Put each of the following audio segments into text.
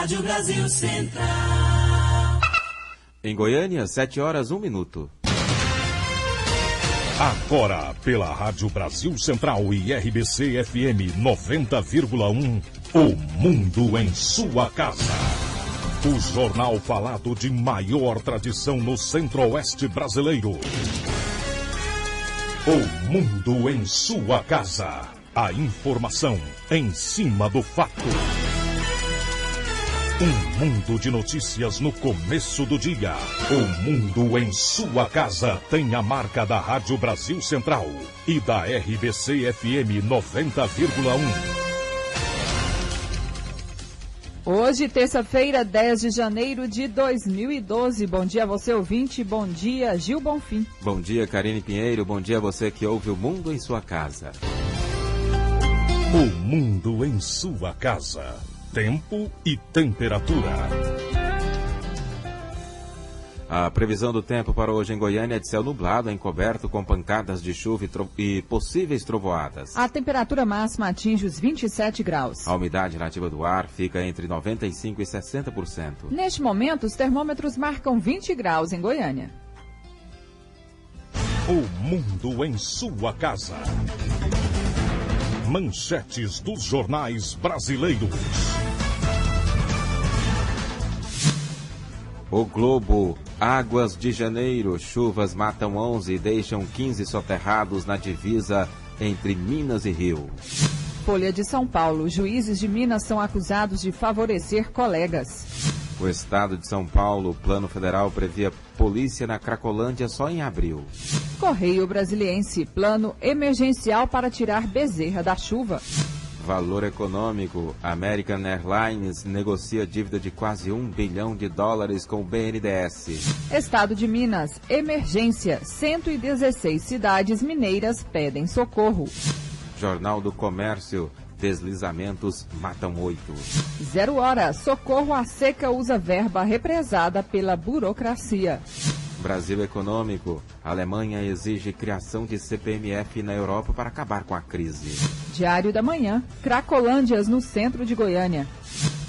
Rádio Brasil Central. Em Goiânia, 7h01. Agora, pela Rádio Brasil Central e RBC FM 90,1, O Mundo em Sua Casa. O jornal falado de maior tradição no Centro-Oeste brasileiro. O Mundo em Sua Casa. A informação em cima do fato. Um mundo de notícias no começo do dia. O Mundo em Sua Casa tem a marca da Rádio Brasil Central e da RBC FM 90,1. Hoje, terça-feira, 10 de janeiro de 2012. Bom dia a você, ouvinte. Bom dia, Gil Bonfim. Bom dia, Karine Pinheiro. Bom dia a você que ouve o Mundo em Sua Casa. O Mundo em Sua Casa. Tempo e temperatura. A previsão do tempo para hoje em Goiânia é de céu nublado, encoberto com pancadas de chuva e possíveis trovoadas. A temperatura máxima atinge os 27 graus. A umidade relativa do ar fica entre 95% e 60%. Neste momento, os termômetros marcam 20 graus em Goiânia. O Mundo em Sua Casa. Manchetes dos jornais brasileiros. O Globo, águas de janeiro, chuvas matam 11 e deixam 15 soterrados na divisa entre Minas e Rio. Folha de São Paulo, juízes de Minas são acusados de favorecer colegas. O estado de São Paulo, o Plano Federal previa polícia na Cracolândia só em abril. Correio Brasiliense, plano emergencial para tirar Bezerra da chuva. Valor econômico, American Airlines negocia dívida de quase US$ 1 bilhão com o BNDES. Estado de Minas, emergência, 116 cidades mineiras pedem socorro. Jornal do Comércio, deslizamentos matam 8. 0 hora, socorro à seca usa verba represada pela burocracia. Brasil Econômico, Alemanha exige criação de CPMF na Europa para acabar com a crise. Diário da Manhã, Cracolândias no centro de Goiânia.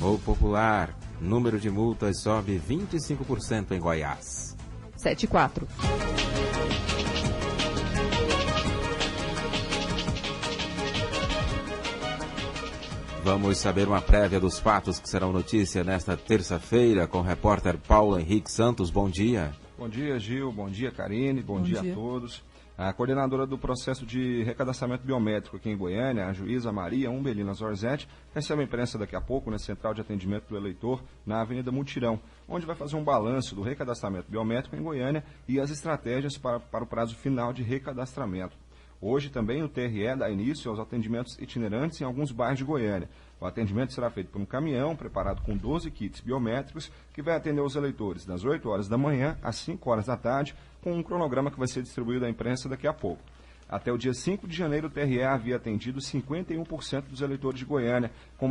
O Popular, número de multas sobe 25% em Goiás. 7-4. Vamos saber uma prévia dos fatos que serão notícia nesta terça-feira com o repórter Paulo Henrique Santos. Bom dia. Bom dia, Gil. Bom dia, Karine. Bom dia a todos. A coordenadora do processo de recadastramento biométrico aqui em Goiânia, a juíza Maria Umbelina Zorzetti, recebe a imprensa daqui a pouco na Central de Atendimento do Eleitor, na Avenida Mutirão, onde vai fazer um balanço do recadastramento biométrico em Goiânia e as estratégias para o prazo final de recadastramento. Hoje também o TRE dá início aos atendimentos itinerantes em alguns bairros de Goiânia. O atendimento será feito por um caminhão preparado com 12 kits biométricos que vai atender os eleitores das 8 horas da manhã às 5 horas da tarde, com um cronograma que vai ser distribuído à imprensa daqui a pouco. Até o dia 5 de janeiro, o TRE havia atendido 51% dos eleitores de Goiânia, com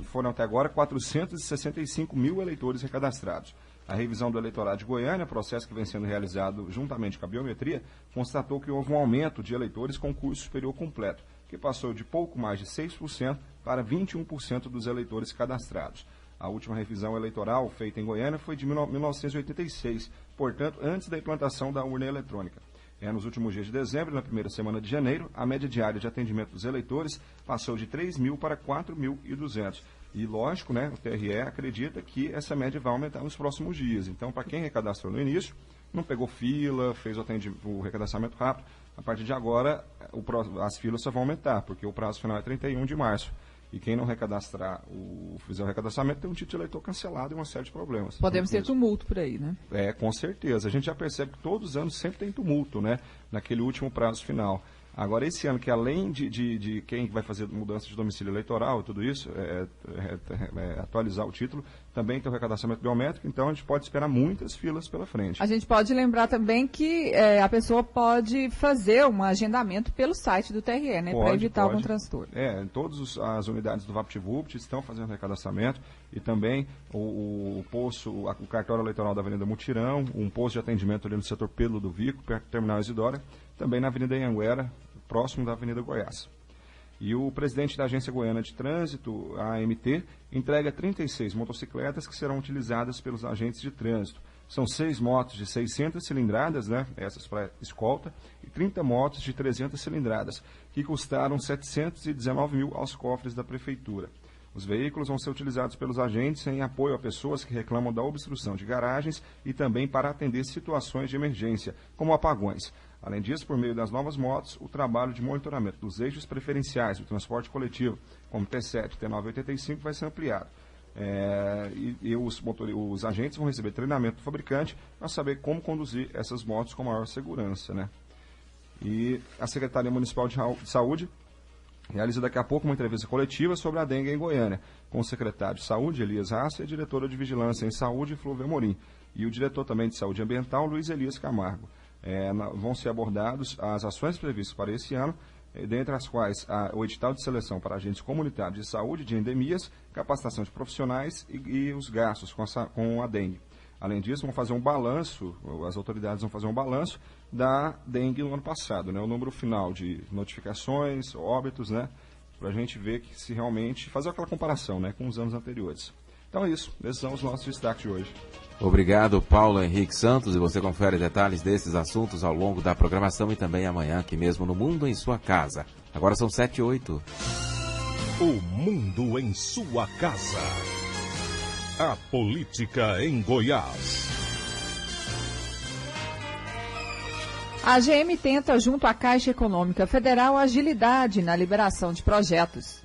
foram até agora 465 mil eleitores recadastrados. A revisão do eleitorado de Goiânia, processo que vem sendo realizado juntamente com a biometria, constatou que houve um aumento de eleitores com curso superior completo, que passou de pouco mais de 6% para 21% dos eleitores cadastrados. A última revisão eleitoral feita em Goiânia foi de 1986, portanto, antes da implantação da urna eletrônica. Nos últimos dias de dezembro e na primeira semana de janeiro, a média diária de atendimento dos eleitores passou de 3.000 para 4.200. E, lógico, o TRE acredita que essa média vai aumentar nos próximos dias. Então, para quem recadastrou no início, não pegou fila, fez o recadastramento rápido, a partir de agora as filas só vão aumentar, porque o prazo final é 31 de março. E quem não fizer o recadastramento tem um título de eleitor cancelado e uma série de problemas. Podemos ter tumulto por aí, né? Com certeza. A gente já percebe que todos os anos sempre tem tumulto, naquele último prazo final. Agora, esse ano, que além de quem vai fazer mudança de domicílio eleitoral e tudo isso, atualizar o título, também tem o recadastramento biométrico, então a gente pode esperar muitas filas pela frente. A gente pode lembrar também que a pessoa pode fazer um agendamento pelo site do TRE, para evitar algum transtorno. Todas as unidades do VaptVupt estão fazendo recadastramento e também o cartório eleitoral da Avenida Mutirão, um posto de atendimento ali no setor Pelo do Vico, perto do Terminal Isidora, também na Avenida Anhanguera, próximo da Avenida Goiás. E o presidente da Agência Goiana de Trânsito, a AMT, entrega 36 motocicletas que serão utilizadas pelos agentes de trânsito. São 6 motos de 600 cilindradas, né, essas para escolta, e 30 motos de 300 cilindradas, que custaram 719 mil aos cofres da Prefeitura. Os veículos vão ser utilizados pelos agentes em apoio a pessoas que reclamam da obstrução de garagens e também para atender situações de emergência, como apagões. Além disso, por meio das novas motos, o trabalho de monitoramento dos eixos preferenciais do transporte coletivo, como T7 e T985, vai ser ampliado. Os agentes vão receber treinamento do fabricante para saber como conduzir essas motos com maior segurança, né? E a Secretaria Municipal de Saúde realiza daqui a pouco uma entrevista coletiva sobre a dengue em Goiânia, com o secretário de Saúde, Elias Rassi, e a diretora de Vigilância em Saúde, Flúvia Amorim, e o diretor também de Saúde Ambiental, Luiz Elias Camargo. Vão ser abordados as ações previstas para esse ano, dentre as quais o edital de seleção para agentes comunitários de saúde de endemias, capacitação de profissionais e os gastos com a dengue. Além disso, vão fazer um balanço, as autoridades vão fazer um balanço da dengue no ano passado, né? O número final de notificações, óbitos, né? Para a gente ver que se realmente fazer aquela comparação, né, com os anos anteriores. Então é isso, esses são os nossos destaques de hoje. Obrigado, Paulo Henrique Santos, e você confere detalhes desses assuntos ao longo da programação e também amanhã aqui mesmo no Mundo em Sua Casa. Agora são 7h08. O Mundo em Sua Casa. A política em Goiás. A AGM tenta, junto à Caixa Econômica Federal, agilidade na liberação de projetos.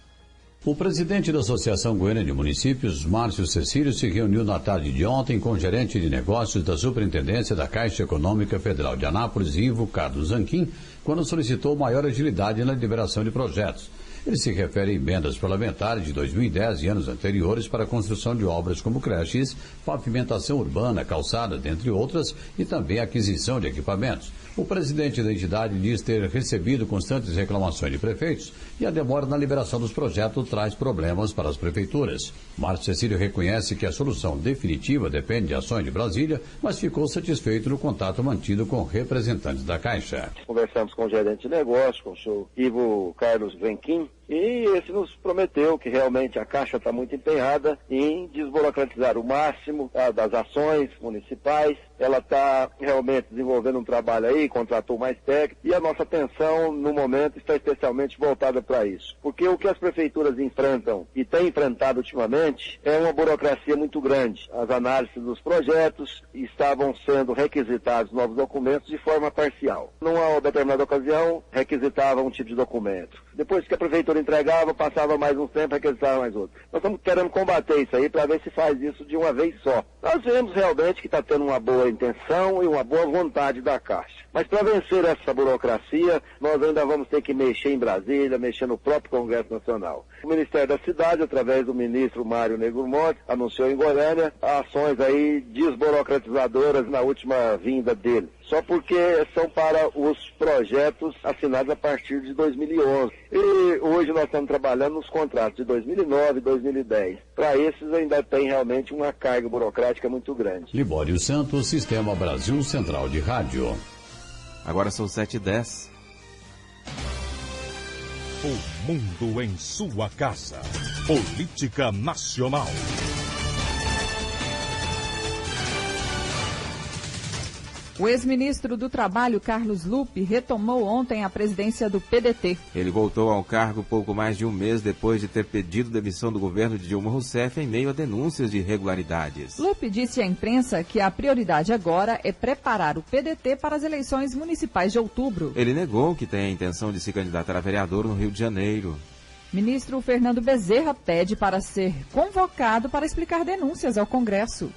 O presidente da Associação Goiana de Municípios, Márcio Cecílio, se reuniu na tarde de ontem com o gerente de negócios da Superintendência da Caixa Econômica Federal de Anápolis, Ivo Carlos Zanquim, quando solicitou maior agilidade na liberação de projetos. Ele se refere a emendas parlamentares de 2010 e anos anteriores para a construção de obras como creches, pavimentação urbana, calçada, dentre outras, e também a aquisição de equipamentos. O presidente da entidade diz ter recebido constantes reclamações de prefeitos e a demora na liberação dos projetos traz problemas para as prefeituras. Márcio Cecílio reconhece que a solução definitiva depende de ações de Brasília, mas ficou satisfeito no contato mantido com representantes da Caixa. Conversamos com o gerente de negócio, com o senhor Ivo Carlos Zanquim, e esse nos prometeu que realmente a Caixa está muito empenhada em desburocratizar o máximo das ações municipais. Ela está realmente desenvolvendo um trabalho aí, contratou mais técnicos, e a nossa atenção no momento está especialmente voltada para isso. Porque o que as prefeituras enfrentam e têm enfrentado ultimamente é uma burocracia muito grande. As análises dos projetos estavam sendo requisitados novos documentos de forma parcial. Numa determinada ocasião, requisitavam um tipo de documento. Depois que a prefeitura entregava, passava mais um tempo, requisitava mais outro. Nós estamos querendo combater isso aí para ver se faz isso de uma vez só. Nós vemos realmente que está tendo uma boa intenção e uma boa vontade da Caixa. Mas para vencer essa burocracia, nós ainda vamos ter que mexer em Brasília, mexer no próprio Congresso Nacional. O Ministério da Cidade, através do ministro Mário Negro Monte, anunciou em Goiânia ações aí desburocratizadoras na última vinda dele. Só porque são para os projetos assinados a partir de 2011. E hoje nós estamos trabalhando nos contratos de 2009 e 2010. Para esses ainda tem realmente uma carga burocrática muito grande. Libório Santos, Sistema Brasil Central de Rádio. Agora são 7h10. O Mundo em Sua Casa. Política Nacional. O ex-ministro do Trabalho, Carlos Lupe, retomou ontem a presidência do PDT. Ele voltou ao cargo pouco mais de um mês depois de ter pedido demissão do governo de Dilma Rousseff em meio a denúncias de irregularidades. Lupe disse à imprensa que a prioridade agora é preparar o PDT para as eleições municipais de outubro. Ele negou que tem a intenção de se candidatar a vereador no Rio de Janeiro. Ministro Fernando Bezerra pede para ser convocado para explicar denúncias ao Congresso.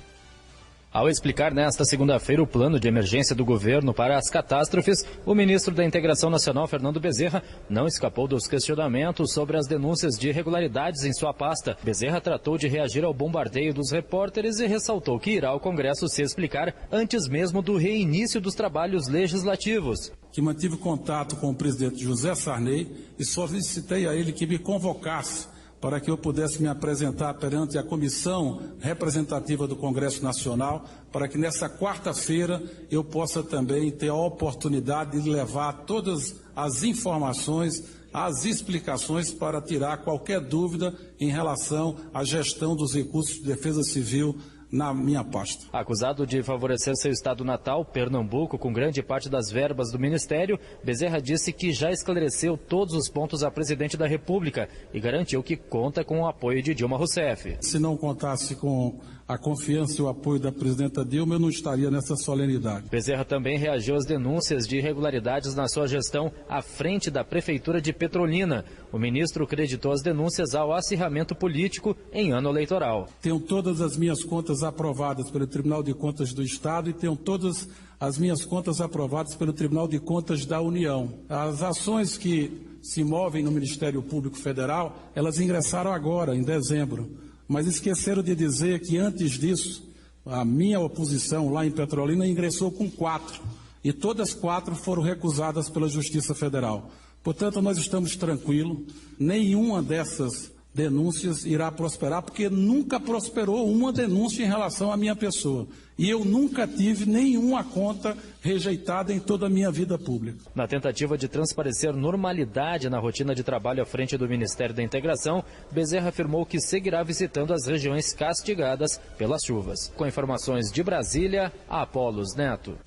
Ao explicar nesta segunda-feira o plano de emergência do governo para as catástrofes, o ministro da Integração Nacional, Fernando Bezerra, não escapou dos questionamentos sobre as denúncias de irregularidades em sua pasta. Bezerra tratou de reagir ao bombardeio dos repórteres e ressaltou que irá ao Congresso se explicar antes mesmo do reinício dos trabalhos legislativos. Que mantive contato com o presidente José Sarney e solicitei a ele que me convocasse para que eu pudesse me apresentar perante a comissão representativa do Congresso Nacional, para que nessa quarta-feira eu possa também ter a oportunidade de levar todas as informações as explicações para tirar qualquer dúvida em relação à gestão dos recursos de defesa civil na minha pasta. Acusado de favorecer seu estado natal, Pernambuco, com grande parte das verbas do Ministério, Bezerra disse que já esclareceu todos os pontos à presidente da República e garantiu que conta com o apoio de Dilma Rousseff. Se não contasse com a confiança e o apoio da presidenta Dilma, eu não estaria nessa solenidade. Bezerra também reagiu às denúncias de irregularidades na sua gestão à frente da Prefeitura de Petrolina. O ministro creditou as denúncias ao acirramento político em ano eleitoral. Tenho todas as minhas contas aprovadas pelo Tribunal de Contas do Estado e tenho todas as minhas contas aprovadas pelo Tribunal de Contas da União. As ações que se movem no Ministério Público Federal, elas ingressaram agora, em dezembro. Mas esqueceram de dizer que antes disso, a minha oposição lá em Petrolina ingressou com 4. E todas 4 foram recusadas pela Justiça Federal. Portanto, nós estamos tranquilos, nenhuma dessas denúncias irá prosperar, porque nunca prosperou uma denúncia em relação à minha pessoa. E eu nunca tive nenhuma conta rejeitada em toda a minha vida pública. Na tentativa de transparecer normalidade na rotina de trabalho à frente do Ministério da Integração, Bezerra afirmou que seguirá visitando as regiões castigadas pelas chuvas. Com informações de Brasília, Apolos Neto.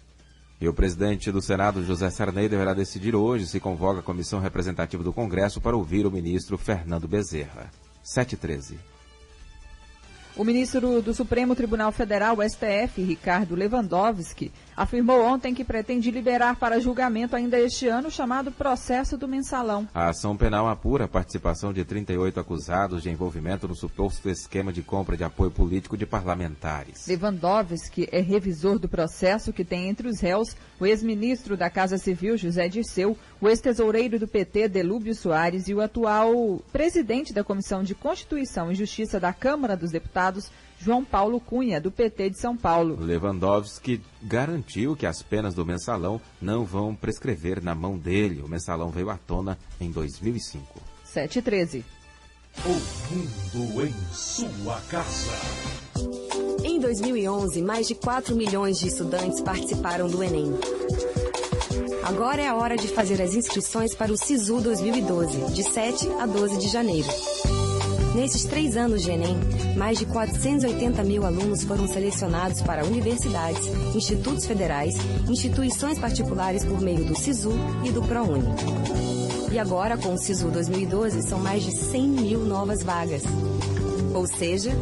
E o presidente do Senado, José Sarney, deverá decidir hoje se convoca a comissão representativa do Congresso para ouvir o ministro Fernando Bezerra. 7h13. O ministro do Supremo Tribunal Federal, STF, Ricardo Lewandowski, afirmou ontem que pretende liberar para julgamento ainda este ano o chamado processo do mensalão. A ação penal apura a participação de 38 acusados de envolvimento no suposto esquema de compra de apoio político de parlamentares. Lewandowski é revisor do processo que tem entre os réus o ex-ministro da Casa Civil, José Dirceu, o ex-tesoureiro do PT, Delúbio Soares, e o atual presidente da Comissão de Constituição e Justiça da Câmara dos Deputados, João Paulo Cunha, do PT de São Paulo. Lewandowski garantiu que as penas do mensalão não vão prescrever na mão dele. O mensalão veio à tona em 2005. 7h13. O mundo em sua casa. Em 2011, mais de 4 milhões de estudantes participaram do Enem. Agora é a hora de fazer as inscrições para o SISU 2012, de 7 a 12 de janeiro. Nesses 3 anos de Enem, mais de 480 mil alunos foram selecionados para universidades, institutos federais, instituições particulares por meio do SISU e do ProUni. E agora, com o SISU 2012, são mais de 100 mil novas vagas. Ou seja,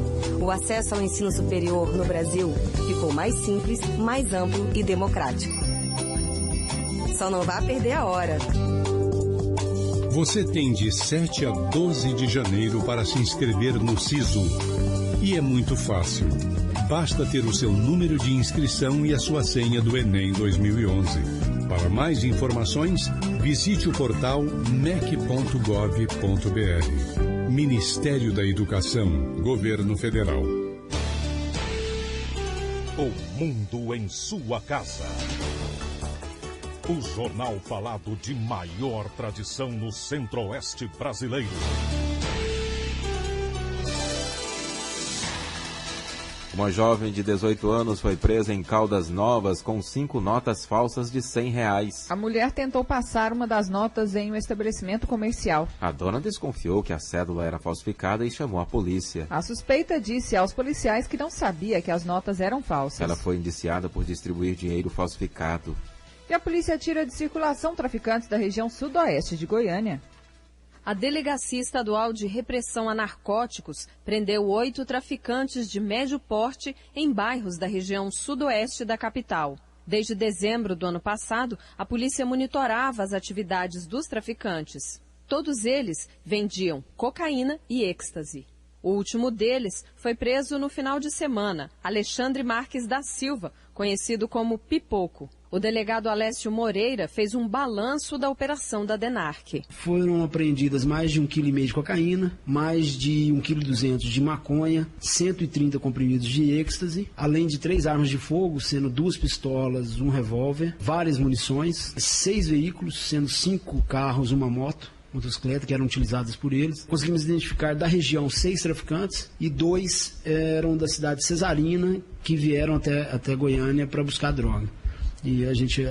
o acesso ao ensino superior no Brasil ficou mais simples, mais amplo e democrático. Só não vá perder a hora. Você tem de 7 a 12 de janeiro para se inscrever no SISU. E é muito fácil. Basta ter o seu número de inscrição e a sua senha do Enem 2011. Para mais informações, visite o portal mec.gov.br. Ministério da Educação, Governo Federal. O mundo em sua casa. O jornal falado de maior tradição no Centro-Oeste brasileiro. Uma jovem de 18 anos foi presa em Caldas Novas com 5 notas falsas de R$100. A mulher tentou passar uma das notas em um estabelecimento comercial. A dona desconfiou que a cédula era falsificada e chamou a polícia. A suspeita disse aos policiais que não sabia que as notas eram falsas. Ela foi indiciada por distribuir dinheiro falsificado. E a polícia tira de circulação traficantes da região sudoeste de Goiânia. A Delegacia Estadual de Repressão a Narcóticos prendeu 8 traficantes de médio porte em bairros da região sudoeste da capital. Desde dezembro do ano passado, a polícia monitorava as atividades dos traficantes. Todos eles vendiam cocaína e êxtase. O último deles foi preso no final de semana, Alexandre Marques da Silva, conhecido como Pipoco. O delegado Alessio Moreira fez um balanço da operação da DENARC. Foram apreendidas mais de 1,5 kg de cocaína, mais de 1,2 kg de maconha, 130 comprimidos de êxtase, além de 3 armas de fogo, sendo 2 pistolas, 1 revólver, várias munições, 6 veículos, sendo 5 carros, 1 moto, motocicleta, que eram utilizadas por eles. Conseguimos identificar da região 6 traficantes e 2 eram da cidade de Cesarina, que vieram até Goiânia para buscar droga. E a gente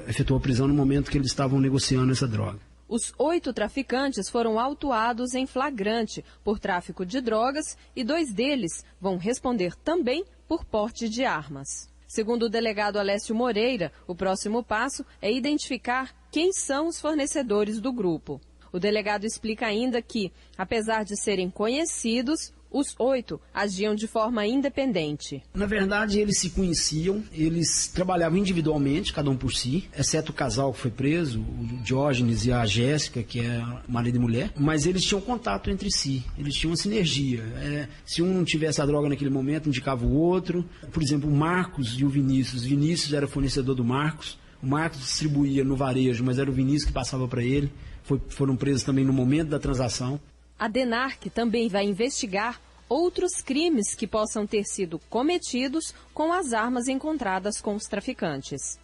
efetuou a prisão no momento que eles estavam negociando essa droga. Os 8 traficantes foram autuados em flagrante por tráfico de drogas e 2 deles vão responder também por porte de armas. Segundo o delegado Alessio Moreira, o próximo passo é identificar quem são os fornecedores do grupo. O delegado explica ainda que, apesar de serem conhecidos, os 8 agiam de forma independente. Na verdade, eles se conheciam, eles trabalhavam individualmente, cada um por si, exceto o casal que foi preso, o Diógenes e a Jéssica, que é marido e mulher, mas eles tinham contato entre si, eles tinham uma sinergia. Se um não tivesse a droga naquele momento, indicava o outro. Por exemplo, o Marcos e o Vinícius. Vinícius era fornecedor do Marcos, o Marcos distribuía no varejo, mas era o Vinícius que passava para ele. Foram presos também no momento da transação. A DENARC também vai investigar outros crimes que possam ter sido cometidos com as armas encontradas com os traficantes.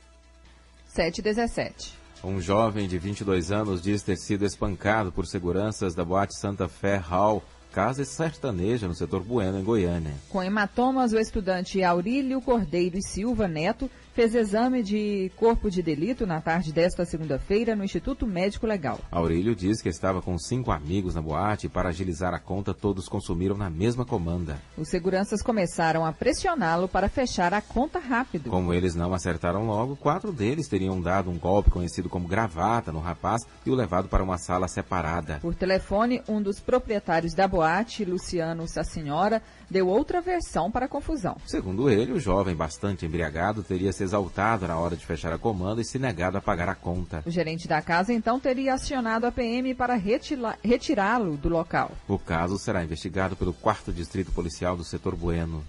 7h17. Um jovem de 22 anos diz ter sido espancado por seguranças da Boate Santa Fé Hall, casa sertaneja no setor Bueno, em Goiânia. Com hematomas, o estudante Aurílio Cordeiro e Silva Neto fez exame de corpo de delito na tarde desta segunda-feira no Instituto Médico Legal. Aurílio diz que estava com 5 amigos na boate e, para agilizar a conta, todos consumiram na mesma comanda. Os seguranças começaram a pressioná-lo para fechar a conta rápido. Como eles não acertaram logo, 4 deles teriam dado um golpe conhecido como gravata no rapaz e o levado para uma sala separada. Por telefone, um dos proprietários da boate, Luciano Sassenhora, deu outra versão para a confusão. Segundo ele, o jovem, bastante embriagado, teria se exaltado na hora de fechar a comanda e se negado a pagar a conta. O gerente da casa, então, teria acionado a PM para retirá-lo do local. O caso será investigado pelo 4º Distrito Policial do setor Bueno.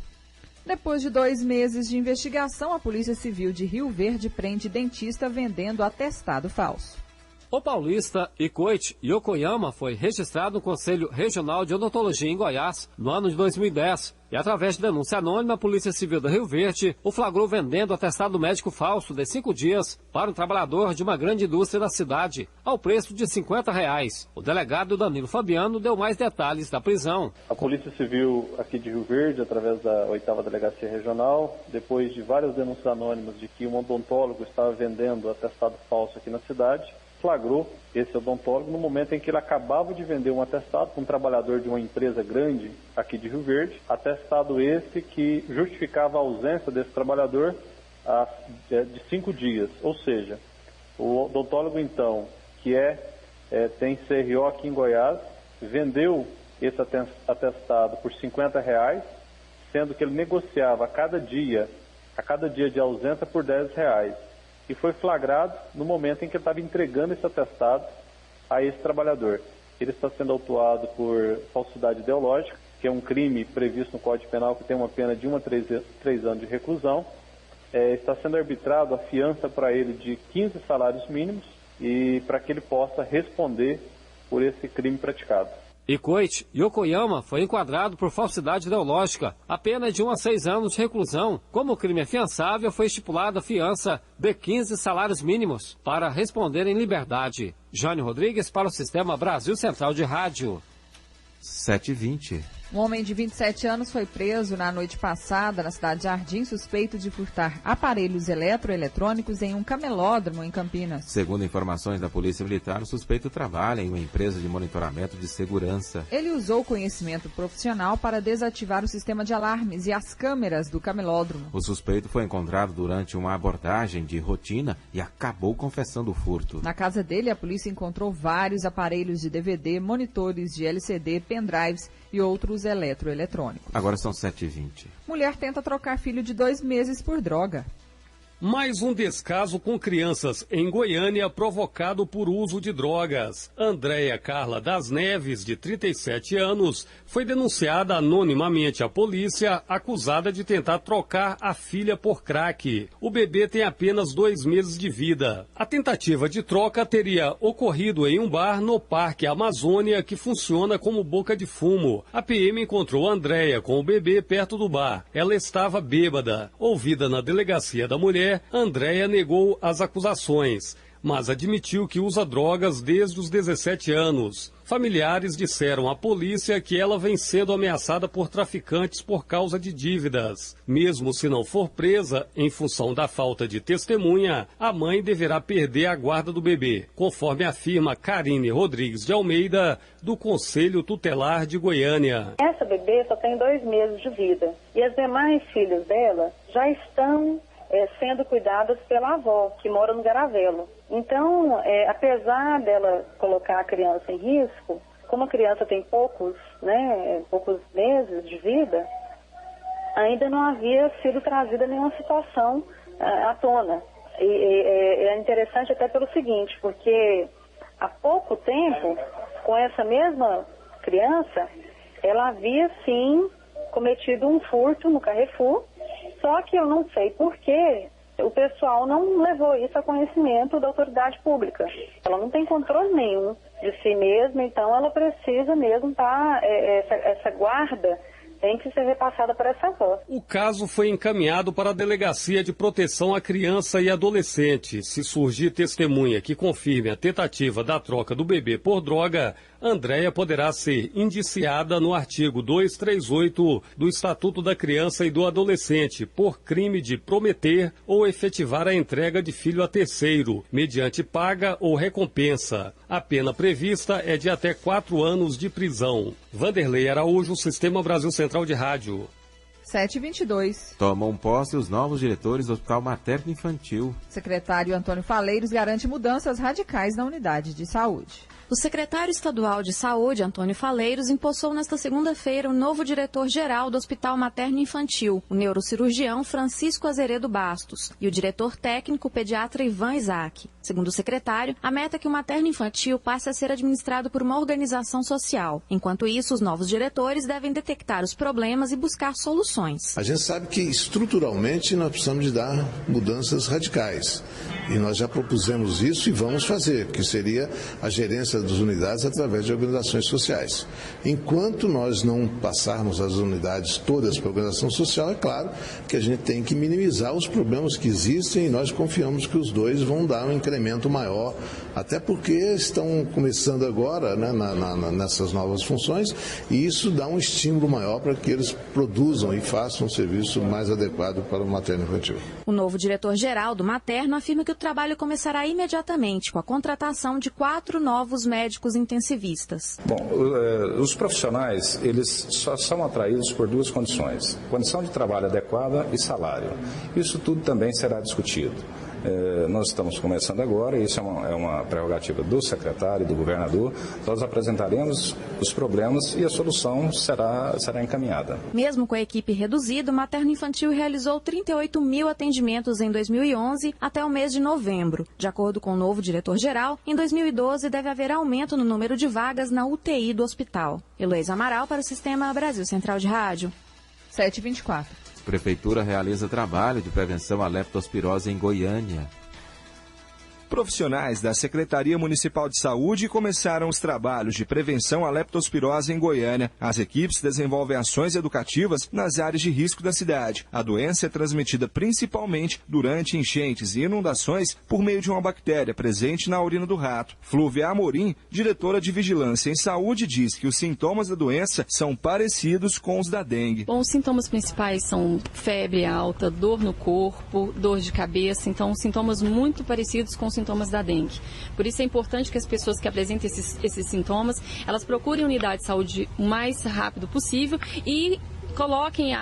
Depois de 2 meses de investigação, a Polícia Civil de Rio Verde prende dentista vendendo atestado falso. O paulista Ikoichi Yokoyama foi registrado no Conselho Regional de Odontologia em Goiás no ano de 2010. E através de denúncia anônima, a Polícia Civil do Rio Verde o flagrou vendendo atestado médico falso de 5 dias para um trabalhador de uma grande indústria da cidade, ao preço de R$50. O delegado Danilo Fabiano deu mais detalhes da prisão. A Polícia Civil aqui de Rio Verde, através da 8ª Delegacia Regional, depois de várias denúncias anônimas de que um odontólogo estava vendendo atestado falso aqui na cidade, flagrou esse odontólogo no momento em que ele acabava de vender um atestado para um trabalhador de uma empresa grande aqui de Rio Verde, atestado esse que justificava a ausência desse trabalhador de 5 dias. Ou seja, o odontólogo então, que tem CRO aqui em Goiás, vendeu esse atestado por R$50, sendo que ele negociava a cada dia de ausência por R$10. E foi flagrado no momento em que ele estava entregando esse atestado a esse trabalhador. Ele está sendo autuado por falsidade ideológica, que é um crime previsto no Código Penal que tem uma pena de 1 a 3 anos de reclusão. Está sendo arbitrado a fiança para ele de 15 salários mínimos e para que ele possa responder por esse crime praticado. Ikoichi Yokoyama foi enquadrado por falsidade ideológica. A pena é de 1 a 6 anos de reclusão. Como o crime é fiançável, foi estipulada a fiança de 15 salários mínimos para responder em liberdade. Jânio Rodrigues para o Sistema Brasil Central de Rádio. 7h20. Um homem de 27 anos foi preso na noite passada na cidade de Jardim, suspeito de furtar aparelhos eletrônicos em um camelódromo em Campinas. Segundo informações da Polícia Militar, o suspeito trabalha em uma empresa de monitoramento de segurança. Ele usou conhecimento profissional para desativar o sistema de alarmes e as câmeras do camelódromo. O suspeito foi encontrado durante uma abordagem de rotina e acabou confessando o furto. Na casa dele, a polícia encontrou vários aparelhos de DVD, monitores de LCD, pendrives e outros eletrônicos. Agora são 7h20. Mulher tenta trocar filho de 2 meses por droga. Mais um descaso com crianças em Goiânia provocado por uso de drogas. Andréia Carla das Neves, de 37 anos, foi denunciada anonimamente à polícia, acusada de tentar trocar a filha por crack. O bebê tem apenas 2 meses de vida. A tentativa de troca teria ocorrido em um bar no Parque Amazônia, que funciona como boca de fumo. A PM encontrou Andréia com o bebê perto do bar. Ela estava bêbada. Ouvida na delegacia da mulher, Andréia negou as acusações. mas admitiu que usa drogas desde os 17 anos. Familiares disseram à polícia que ela vem sendo ameaçada por traficantes por causa de dívidas. Mesmo se não for presa, em função da falta de testemunha, a mãe deverá perder a guarda do bebê, conforme afirma Karine Rodrigues de Almeida, do Conselho Tutelar de Goiânia. Essa bebê só tem 2 meses de vida e as demais filhas dela já estão sendo cuidadas pela avó, que mora no Garavelo. Então, apesar dela colocar a criança em risco, como a criança tem poucos meses de vida, ainda não havia sido trazida nenhuma situação à tona. E é interessante até pelo seguinte, porque há pouco tempo, com essa mesma criança, ela havia sim cometido um furto no Carrefour, só que eu não sei por que o pessoal não levou isso a conhecimento da autoridade pública. Ela não tem controle nenhum de si mesma, então ela precisa mesmo estar, essa guarda tem que ser repassada para essa avó. O caso foi encaminhado para a Delegacia de Proteção à Criança e Adolescente. Se surgir testemunha que confirme a tentativa da troca do bebê por droga, Andréia poderá ser indiciada no artigo 238 do Estatuto da Criança e do Adolescente por crime de prometer ou efetivar a entrega de filho a terceiro, mediante paga ou recompensa. A pena prevista é de até 4 anos de prisão. Vanderlei Araújo, Sistema Brasil Central de Rádio. 7h22. Tomam posse os novos diretores do Hospital Materno Infantil. Secretário Antônio Faleiros garante mudanças radicais na unidade de saúde. O secretário estadual de Saúde, Antônio Faleiros, empossou nesta segunda-feira o novo diretor-geral do Hospital Materno Infantil, o neurocirurgião Francisco Azeredo Bastos, e o diretor técnico, o pediatra Ivan Isaac. Segundo o secretário, a meta é que o materno infantil passe a ser administrado por uma organização social. Enquanto isso, os novos diretores devem detectar os problemas e buscar soluções. A gente sabe que estruturalmente nós precisamos de dar mudanças radicais. E nós já propusemos isso e vamos fazer, que seria a gerência das unidades através de organizações sociais. Enquanto nós não passarmos as unidades todas para a organização social, é claro que a gente tem que minimizar os problemas que existem e nós confiamos que os dois vão dar um incremento maior, até porque estão começando agora, né, nessas novas funções, e isso dá um estímulo maior para que eles produzam e façam um serviço mais adequado para o materno infantil. O novo diretor-geral do materno afirma que o trabalho começará imediatamente com a contratação de 4 novos médicos intensivistas. Bom, os profissionais, eles só são atraídos por 2 condições: condição de trabalho adequada e salário. Isso tudo também será discutido. Nós estamos começando agora, isso é uma prerrogativa do secretário e do governador. Nós apresentaremos os problemas e a solução será encaminhada. Mesmo com a equipe reduzida, o Materno Infantil realizou 38 mil atendimentos em 2011 até o mês de novembro. De acordo com o novo diretor-geral, em 2012 deve haver aumento no número de vagas na UTI do hospital. Heloísa Amaral para o Sistema Brasil Central de Rádio. 7h24. Prefeitura realiza trabalho de prevenção à leptospirose em Goiânia. Profissionais da Secretaria Municipal de Saúde começaram os trabalhos de prevenção à leptospirose em Goiânia. As equipes desenvolvem ações educativas nas áreas de risco da cidade. A doença é transmitida principalmente durante enchentes e inundações por meio de uma bactéria presente na urina do rato. Flúvia Amorim, diretora de Vigilância em Saúde, diz que os sintomas da doença são parecidos com os da dengue. Bom, os sintomas principais são febre alta, dor no corpo, dor de cabeça, então sintomas muito parecidos com os sintomas da dengue. Por isso é importante que as pessoas que apresentem esses sintomas, elas procurem a unidade de saúde o mais rápido possível e coloquem,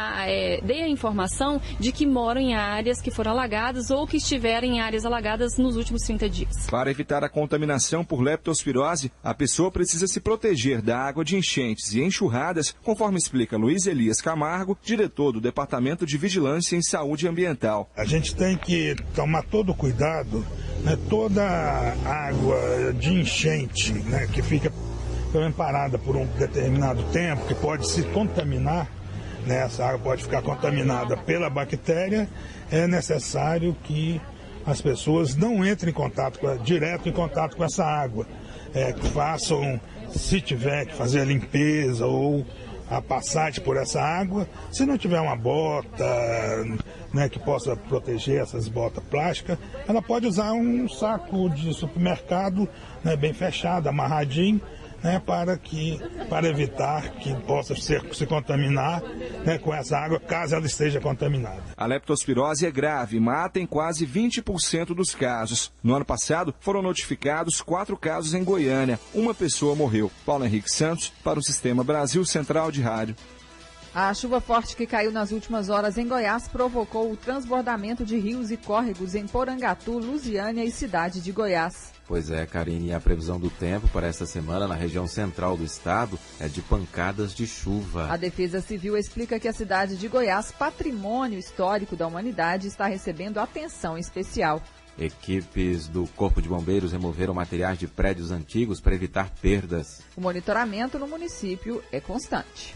deem a informação de que moram em áreas que foram alagadas ou que estiverem em áreas alagadas nos últimos 30 dias. Para evitar a contaminação por leptospirose, a pessoa precisa se proteger da água de enchentes e enxurradas, conforme explica Luiz Elias Camargo, diretor do Departamento de Vigilância em Saúde Ambiental. A gente tem que tomar todo o cuidado, né, toda a água de enchente, né, que fica parada por um determinado tempo, que pode se contaminar, né, essa água pode ficar contaminada pela bactéria, é necessário que as pessoas não entrem direto em contato com essa água, que façam, se tiver que fazer a limpeza ou a passagem por essa água. Se não tiver uma bota, né, que possa proteger essas botas plásticas, ela pode usar um saco de supermercado, né, bem fechado, amarradinho, né, para evitar que possa se contaminar, né, com essa água, caso ela esteja contaminada. A leptospirose é grave, mata em quase 20% dos casos. No ano passado, foram notificados 4 casos em Goiânia. Uma pessoa morreu. Paulo Henrique Santos, para o Sistema Brasil Central de Rádio. A chuva forte que caiu nas últimas horas em Goiás provocou o transbordamento de rios e córregos em Porangatu, Lusiânia e cidade de Goiás. Pois é, Karine, a previsão do tempo para esta semana na região central do estado é de pancadas de chuva. A Defesa Civil explica que a cidade de Goiás, patrimônio histórico da humanidade, está recebendo atenção especial. Equipes do Corpo de Bombeiros removeram materiais de prédios antigos para evitar perdas. O monitoramento no município é constante.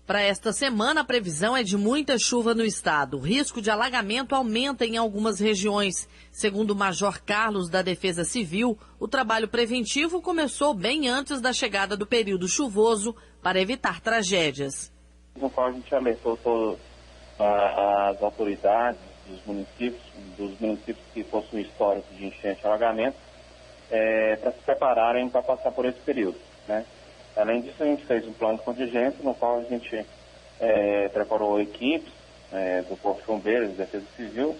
Para esta semana, a previsão é de muita chuva no estado. O risco de alagamento aumenta em algumas regiões. Segundo o Major Carlos, da Defesa Civil, o trabalho preventivo começou bem antes da chegada do período chuvoso para evitar tragédias. No qual a gente alertou todas as autoridades dos municípios que possuem histórico de enchente e alagamento, para se prepararem para passar por esse período, né? Além disso, a gente fez um plano de contingência, no qual a gente preparou equipes do Corpo de Bombeiros e Defesa Civil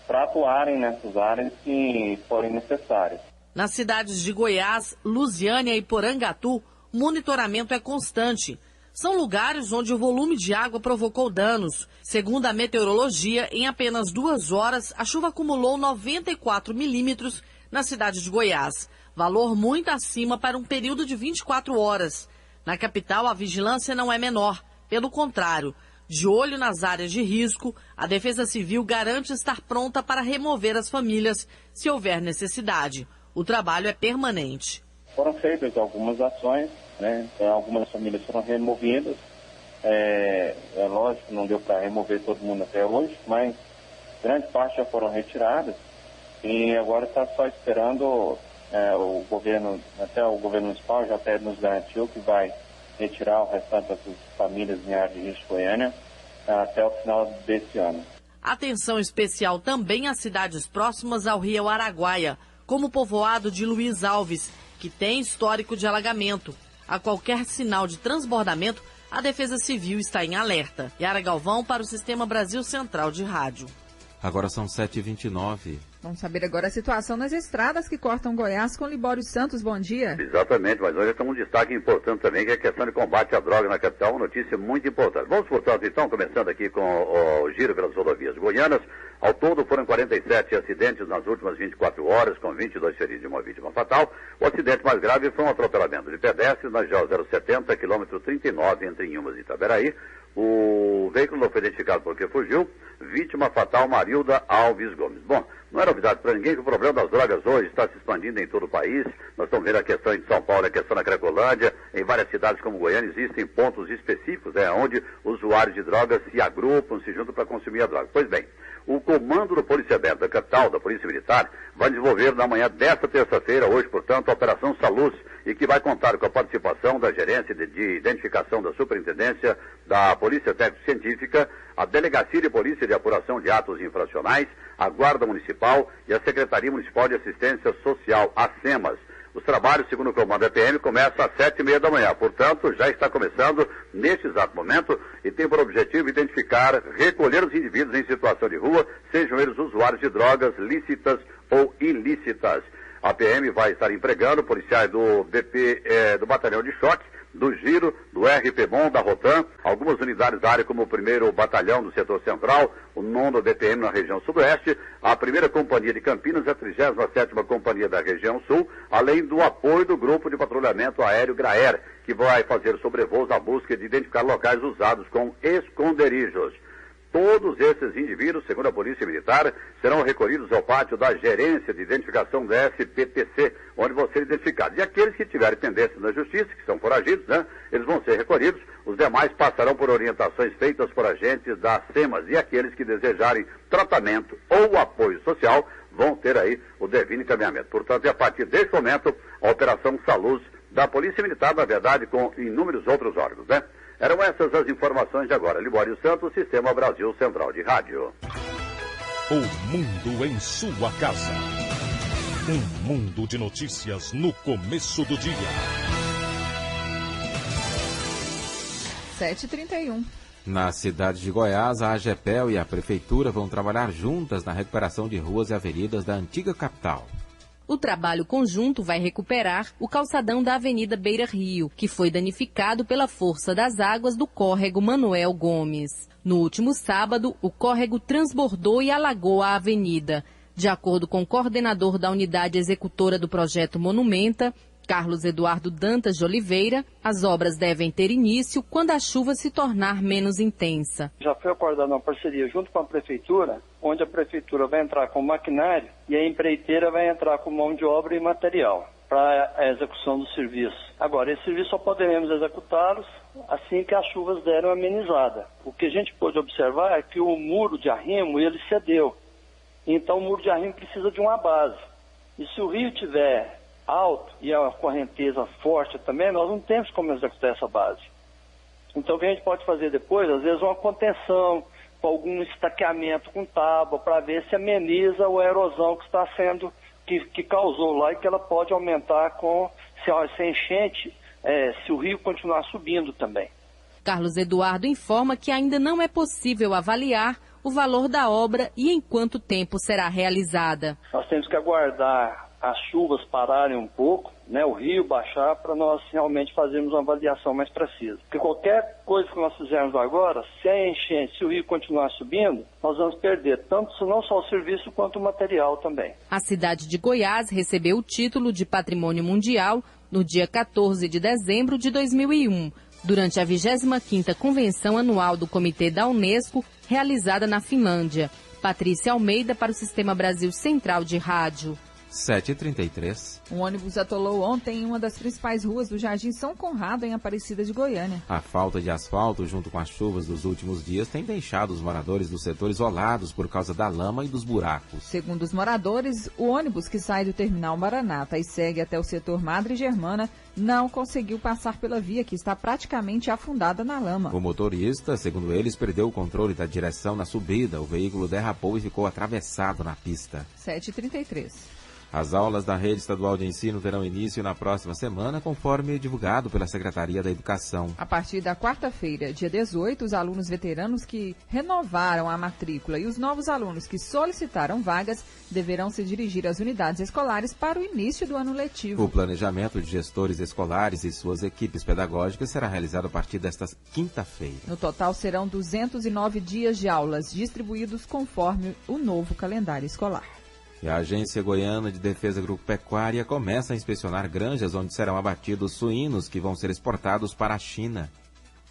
para atuarem nessas áreas que forem necessárias. Nas cidades de Goiás, Lusiânia e Porangatu, o monitoramento é constante. São lugares onde o volume de água provocou danos. Segundo a meteorologia, em apenas 2 horas, a chuva acumulou 94 milímetros na cidade de Goiás. Valor muito acima para um período de 24 horas. Na capital, a vigilância não é menor. Pelo contrário, de olho nas áreas de risco, a Defesa Civil garante estar pronta para remover as famílias se houver necessidade. O trabalho é permanente. Foram feitas algumas ações, né? Algumas famílias foram removidas. É lógico, não deu para remover todo mundo até hoje, mas grande parte já foram retiradas e agora está só esperando... o governo, até o governo municipal já até nos garantiu que vai retirar o restante dessas famílias em área de risco de Goiânia até o final desse ano. Atenção especial também às cidades próximas ao rio Araguaia, como o povoado de Luiz Alves, que tem histórico de alagamento. A qualquer sinal de transbordamento, a Defesa Civil está em alerta. Yara Galvão para o Sistema Brasil Central de Rádio. Agora são 7h29. Vamos saber agora a situação nas estradas que cortam Goiás com Libório Santos. Bom dia. Exatamente, mas hoje temos um destaque importante também, que é a questão de combate à droga na capital, uma notícia muito importante. Vamos, portanto, então, começando aqui com o giro pelas rodovias goianas. Ao todo foram 47 acidentes nas últimas 24 horas, com 22 feridos e uma vítima fatal. O acidente mais grave foi um atropelamento de pedestres na GO 070, quilômetro 39, entre Inhumas e Itaberaí. O veículo não foi identificado porque fugiu. Vítima fatal, Marilda Alves Gomes. Bom, não é novidade para ninguém que o problema das drogas hoje está se expandindo em todo o país. Nós estamos vendo a questão de São Paulo, a questão da Cracolândia. Em várias cidades como Goiânia existem pontos específicos, onde usuários de drogas se agrupam, se juntam para consumir a droga. Pois bem, o comando do Policiamento da capital, da Polícia Militar, vai desenvolver na manhã desta terça-feira, hoje, portanto, a Operação Saluz, e que vai contar com a participação da Gerência de Identificação da Superintendência da Polícia Técnico-Científica, a Delegacia de Polícia de Apuração de Atos Infracionais, a Guarda Municipal e a Secretaria Municipal de Assistência Social, a SEMAS. Os trabalhos, segundo o comando da PM, começam às 7h30 da manhã. Portanto, já está começando neste exato momento e tem por objetivo identificar, recolher os indivíduos em situação de rua, sejam eles usuários de drogas lícitas ou ilícitas. A PM vai estar empregando policiais do BP, do Batalhão de Choque, do Giro, do RP-BOM, da Rotan, algumas unidades da área como o 1º Batalhão do Setor Central, o 9º DPM na região Sudoeste, a 1ª Companhia de Campinas, a 37ª Companhia da região Sul, além do apoio do Grupo de Patrulhamento Aéreo GRAER, que vai fazer sobrevoos na busca de identificar locais usados com esconderijos. Todos esses indivíduos, segundo a Polícia Militar, serão recolhidos ao pátio da Gerência de Identificação da SPTC, onde vão ser identificados. E aqueles que tiverem pendências na Justiça, que são foragidos, eles vão ser recolhidos. Os demais passarão por orientações feitas por agentes da SEMAS. E aqueles que desejarem tratamento ou apoio social vão ter aí o devido encaminhamento. Portanto, a partir desse momento, a Operação Saluz da Polícia Militar, na verdade, com inúmeros outros órgãos, né? Eram essas as informações de agora. Libório Santos, Sistema Brasil Central de Rádio. O mundo em sua casa. Um mundo de notícias no começo do dia. 7h31. Na cidade de Goiás, a AGEPEL e a Prefeitura vão trabalhar juntas na recuperação de ruas e avenidas da antiga capital. O trabalho conjunto vai recuperar o calçadão da Avenida Beira Rio, que foi danificado pela força das águas do córrego Manuel Gomes. No último sábado, o córrego transbordou e alagou a avenida. De acordo com o coordenador da unidade executora do projeto Monumenta, Carlos Eduardo Dantas de Oliveira, as obras devem ter início quando a chuva se tornar menos intensa. Já foi acordada uma parceria junto com a Prefeitura, onde a Prefeitura vai entrar com maquinário e a empreiteira vai entrar com mão de obra e material para a execução do serviço. Agora, esse serviço só poderemos executá-los assim que as chuvas deram amenizada. O que a gente pôde observar é que o muro de arrimo ele cedeu. Então, o muro de arrimo precisa de uma base. E se o rio tiver alto e a correnteza forte também, nós não temos como executar essa base. Então o que a gente pode fazer depois, às vezes uma contenção, com algum estaqueamento com tábua, para ver se ameniza a erosão que está sendo, que causou lá e que ela pode aumentar se a enchente, se o rio continuar subindo também. Carlos Eduardo informa que ainda não é possível avaliar o valor da obra e em quanto tempo será realizada. Nós temos que aguardar as chuvas pararem um pouco, né, o rio baixar, para nós realmente fazermos uma avaliação mais precisa. Porque qualquer coisa que nós fizermos agora, se a enchente, se o rio continuar subindo, nós vamos perder tanto não só o serviço quanto o material também. A cidade de Goiás recebeu o título de Patrimônio Mundial no dia 14 de dezembro de 2001, durante a 25ª Convenção Anual do Comitê da Unesco, realizada na Finlândia. Patrícia Almeida para o Sistema Brasil Central de Rádio. 7h33. Um ônibus atolou ontem em uma das principais ruas do Jardim São Conrado, em Aparecida de Goiânia. A falta de asfalto, junto com as chuvas dos últimos dias, tem deixado os moradores do setor isolados por causa da lama e dos buracos. Segundo os moradores, o ônibus que sai do terminal Maranata e segue até o setor Madre Germana não conseguiu passar pela via, que está praticamente afundada na lama. O motorista, segundo eles, perdeu o controle da direção na subida. O veículo derrapou e ficou atravessado na pista. 7h33. As aulas da rede estadual de ensino terão início na próxima semana, conforme divulgado pela Secretaria da Educação. A partir da quarta-feira, dia 18, os alunos veteranos que renovaram a matrícula e os novos alunos que solicitaram vagas deverão se dirigir às unidades escolares para o início do ano letivo. O planejamento de gestores escolares e suas equipes pedagógicas será realizado a partir desta quinta-feira. No total, serão 209 dias de aulas distribuídos conforme o novo calendário escolar. E a Agência Goiana de Defesa Agropecuária começa a inspecionar granjas onde serão abatidos suínos que vão ser exportados para a China.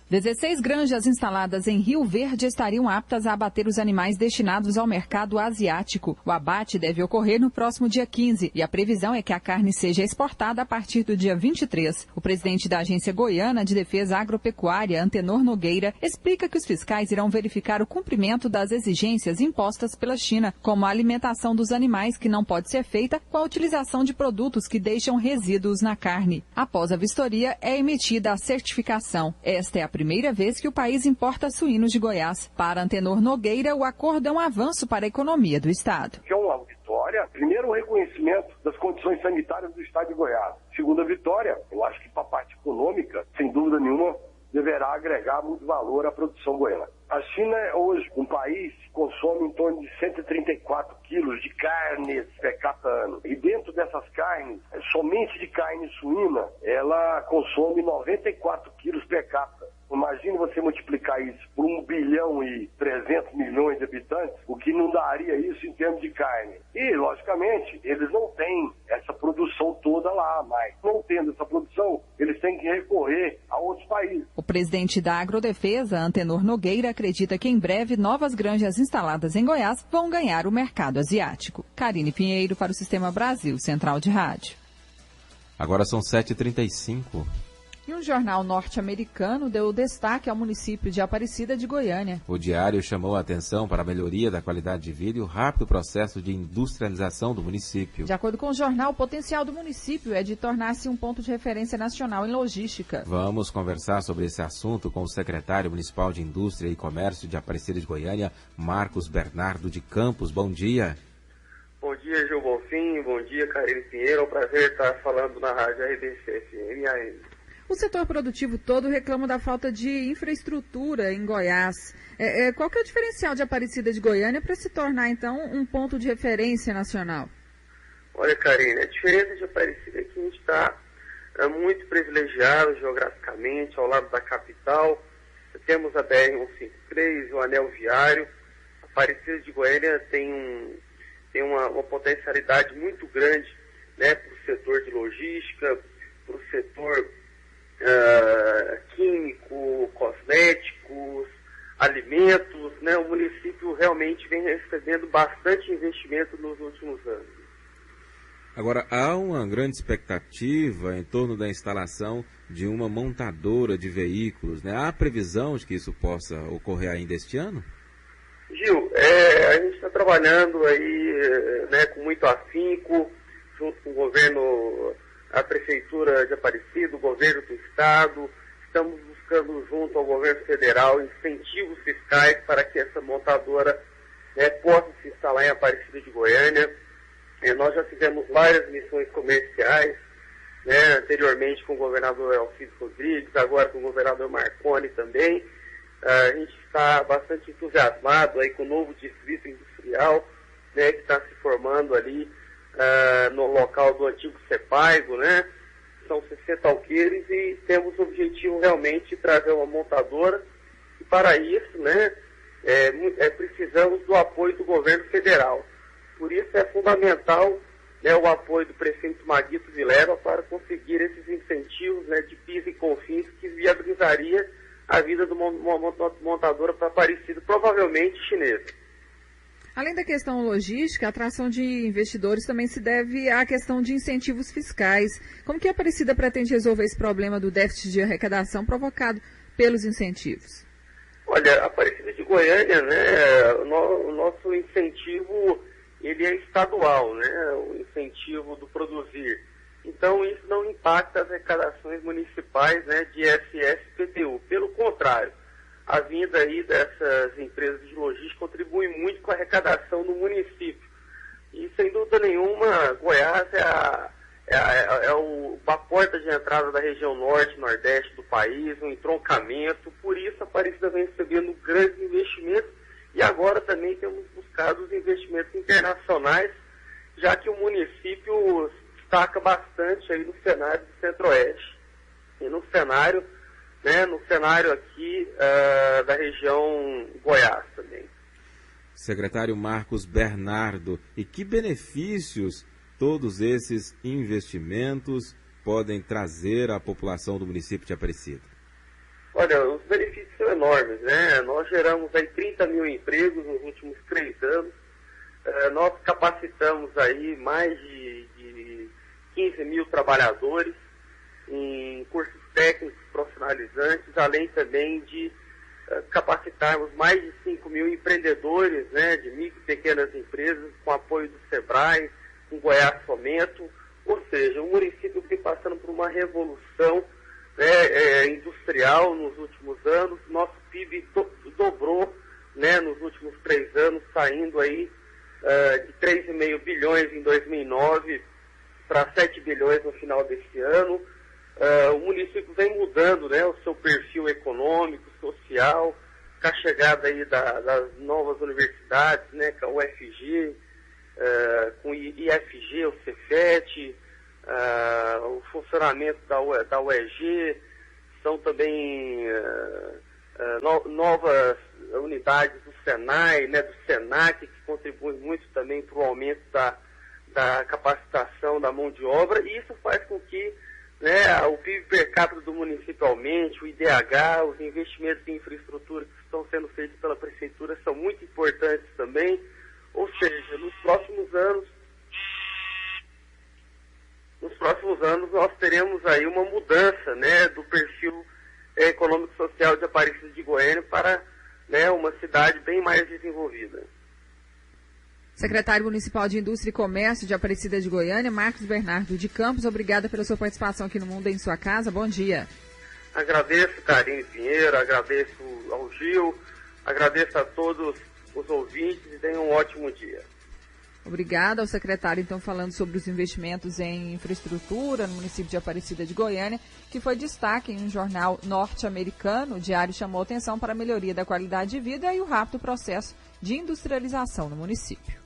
16 granjas instaladas em Rio Verde estariam aptas a abater os animais destinados ao mercado asiático. O abate deve ocorrer no próximo dia 15 e a previsão é que a carne seja exportada a partir do dia 23. O presidente da Agência Goiana de Defesa Agropecuária, Antenor Nogueira, explica que os fiscais irão verificar o cumprimento das exigências impostas pela China, como a alimentação dos animais, que não pode ser feita com a utilização de produtos que deixam resíduos na carne. Após a vistoria, é emitida a certificação. Esta é a primeira vez que o país importa suínos de Goiás. Para Antenor Nogueira, o acordo é um avanço para a economia do estado. É uma vitória. Primeiro, o reconhecimento das condições sanitárias do estado de Goiás. Segunda vitória, eu acho que para a parte econômica, sem dúvida nenhuma, deverá agregar muito valor à produção goiana. A China é hoje um país que consome em torno de 134 quilos de carne per capita ano. E dentro dessas carnes, somente de carne suína, ela consome 94 quilos per capita. Imagine você multiplicar isso por 1 bilhão e 300 milhões de habitantes, o que não daria isso em termos de carne. E, logicamente, eles não têm essa produção toda lá, mas não tendo essa produção, eles têm que recorrer a outros países. O presidente da Agrodefesa, Antenor Nogueira, acredita que em breve novas granjas instaladas em Goiás vão ganhar o mercado asiático. Karine Pinheiro para o Sistema Brasil Central de Rádio. Agora são 7h35. E um jornal norte-americano deu destaque ao município de Aparecida de Goiânia. O diário chamou a atenção para a melhoria da qualidade de vida e o rápido processo de industrialização do município. De acordo com o jornal, o potencial do município é de tornar-se um ponto de referência nacional em logística. Vamos conversar sobre esse assunto com o secretário municipal de Indústria e Comércio de Aparecida de Goiânia, Marcos Bernardo de Campos. Bom dia. Bom dia, Gil Bonfim. Bom dia, Karine Pinheiro. É um prazer estar falando na Rádio RBC-FM AM. O setor produtivo todo reclama da falta de infraestrutura em Goiás. Qual que é o diferencial de Aparecida de Goiânia para se tornar, então, um ponto de referência nacional? Olha, Karine, a diferença de Aparecida é que a gente está muito privilegiado geograficamente, ao lado da capital. Temos a BR-153, o anel viário. Aparecida de Goiânia tem uma potencialidade muito grande, né, para o setor de logística, para o setor químico, cosméticos, alimentos, né? O município realmente vem recebendo bastante investimento nos últimos anos. Agora, há uma grande expectativa em torno da instalação de uma montadora de veículos, né? Há previsão de que isso possa ocorrer ainda este ano? Gil, a gente está trabalhando aí, né, com muito afinco, junto com o governo, a Prefeitura de Aparecida, o governo do Estado. Estamos buscando, junto ao governo federal, incentivos fiscais para que essa montadora, né, possa se instalar em Aparecida de Goiânia. Nós já fizemos várias missões comerciais, né, anteriormente com o governador Alcides Rodrigues, agora com o governador Marconi também. A gente está bastante entusiasmado aí com o novo distrito industrial, né, que está se formando ali no local do antigo Cepaigo, né? São 60 alqueires e temos o objetivo realmente de trazer uma montadora. E para isso, né, precisamos do apoio do governo federal. Por isso é fundamental, né, o apoio do prefeito Maguito Vilela para conseguir esses incentivos, né, de PIS e COFINS que viabilizaria a vida de uma montadora para Aparecida, provavelmente chinesa. Além da questão logística, a atração de investidores também se deve à questão de incentivos fiscais. Como que a Aparecida pretende resolver esse problema do déficit de arrecadação provocado pelos incentivos? Olha, a Aparecida de Goiânia, né, o nosso incentivo, ele é estadual, né, o incentivo do produzir. Então, isso não impacta as arrecadações municipais, né, de ISS e PTU. Pelo contrário, a vinda aí dessas empresas de logística contribui muito com a arrecadação do município. E, sem dúvida nenhuma, Goiás é a porta de entrada da região norte e nordeste do país, um entroncamento. Por isso, a Aparecida vem recebendo grandes investimentos e agora também temos buscado os investimentos internacionais, já que o município destaca bastante aí no cenário do Centro-Oeste e no cenário aqui da região Goiás também. Secretário Marcos Bernardo, e que benefícios todos esses investimentos podem trazer à população do município de Aparecida? Olha, os benefícios são enormes, né? Nós geramos aí 30 mil empregos nos últimos 3 anos. Nós capacitamos aí mais de 15 mil trabalhadores em cursos técnicos profissionalizantes, além também de capacitarmos mais de 5 mil empreendedores, né, de micro e pequenas empresas, com apoio do SEBRAE, com Goiás Fomento. Ou seja, o município vem passando por uma revolução, né, industrial nos últimos anos. Nosso PIB dobrou, né, nos últimos 3 anos, saindo aí de 3,5 bilhões em 2009 para 7 bilhões no final desse ano. O município vem mudando, né, o seu perfil econômico, social, com a chegada aí das novas universidades, né, com a UFG, com o IFG, o Cefet, o funcionamento da UEG, são também novas unidades do Senai, né, do Senac, que contribuem muito também para o aumento da capacitação da mão de obra, e isso faz com que, né, o PIB per capita do município aumente, o IDH, os investimentos em infraestrutura que estão sendo feitos pela Prefeitura são muito importantes também. Ou seja, nos próximos anos nós teremos aí uma mudança, né, do perfil vida. Secretário Municipal de Indústria e Comércio de Aparecida de Goiânia, Marcos Bernardo de Campos, obrigada pela sua participação aqui no Mundo em Sua Casa. Bom dia. Agradeço, Karine Pinheiro, agradeço ao Gil, agradeço a todos os ouvintes e tenham um ótimo dia. Obrigada ao secretário, então, falando sobre os investimentos em infraestrutura no município de Aparecida de Goiânia, que foi destaque em um jornal norte-americano. O diário chamou atenção para a melhoria da qualidade de vida e o rápido processo de industrialização no município.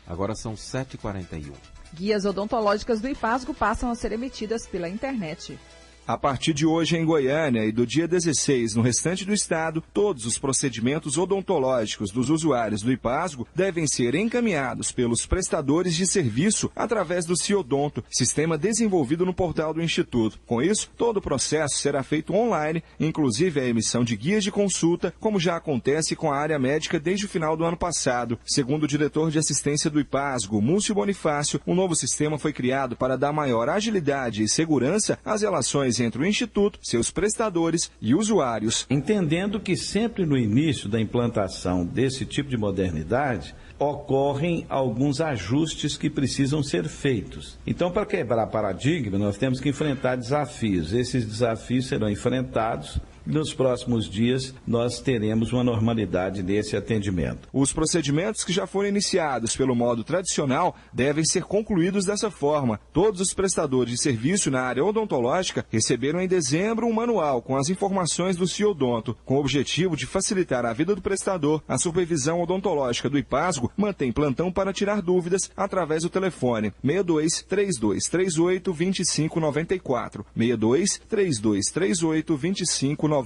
Agora são 7h41. Guias odontológicas do IPASGO passam a ser emitidas pela internet. A partir de hoje em Goiânia e do dia 16 no restante do estado, todos os procedimentos odontológicos dos usuários do IPASGO devem ser encaminhados pelos prestadores de serviço através do Ciodonto, sistema desenvolvido no portal do Instituto. Com isso, todo o processo será feito online, inclusive a emissão de guias de consulta, como já acontece com a área médica desde o final do ano passado. Segundo o diretor de assistência do IPASGO, Múcio Bonifácio, o novo sistema foi criado para dar maior agilidade e segurança às relações entre o Instituto, seus prestadores e usuários. Entendendo que sempre no início da implantação desse tipo de modernidade, ocorrem alguns ajustes que precisam ser feitos. Então, para quebrar paradigma, nós temos que enfrentar desafios. Esses desafios serão enfrentados. Nos próximos dias, nós teremos uma normalidade nesse atendimento. Os procedimentos que já foram iniciados pelo modo tradicional devem ser concluídos dessa forma. Todos os prestadores de serviço na área odontológica receberam em dezembro um manual com as informações do Ciodonto. Com o objetivo de facilitar a vida do prestador, a supervisão odontológica do IPASGO mantém plantão para tirar dúvidas através do telefone 62-3238-2594. 62-3238-2594.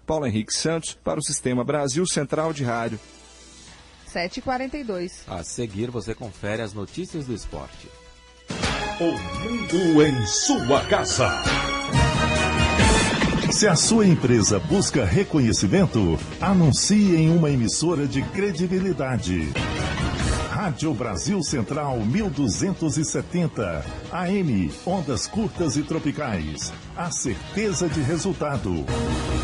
Paulo Henrique Santos, para o Sistema Brasil Central de Rádio. 7h42. A seguir, você confere as notícias do esporte. O Mundo em Sua Casa. Se a sua empresa busca reconhecimento, anuncie em uma emissora de credibilidade. Rádio Brasil Central 1270, AM, ondas curtas e tropicais. A certeza de resultado.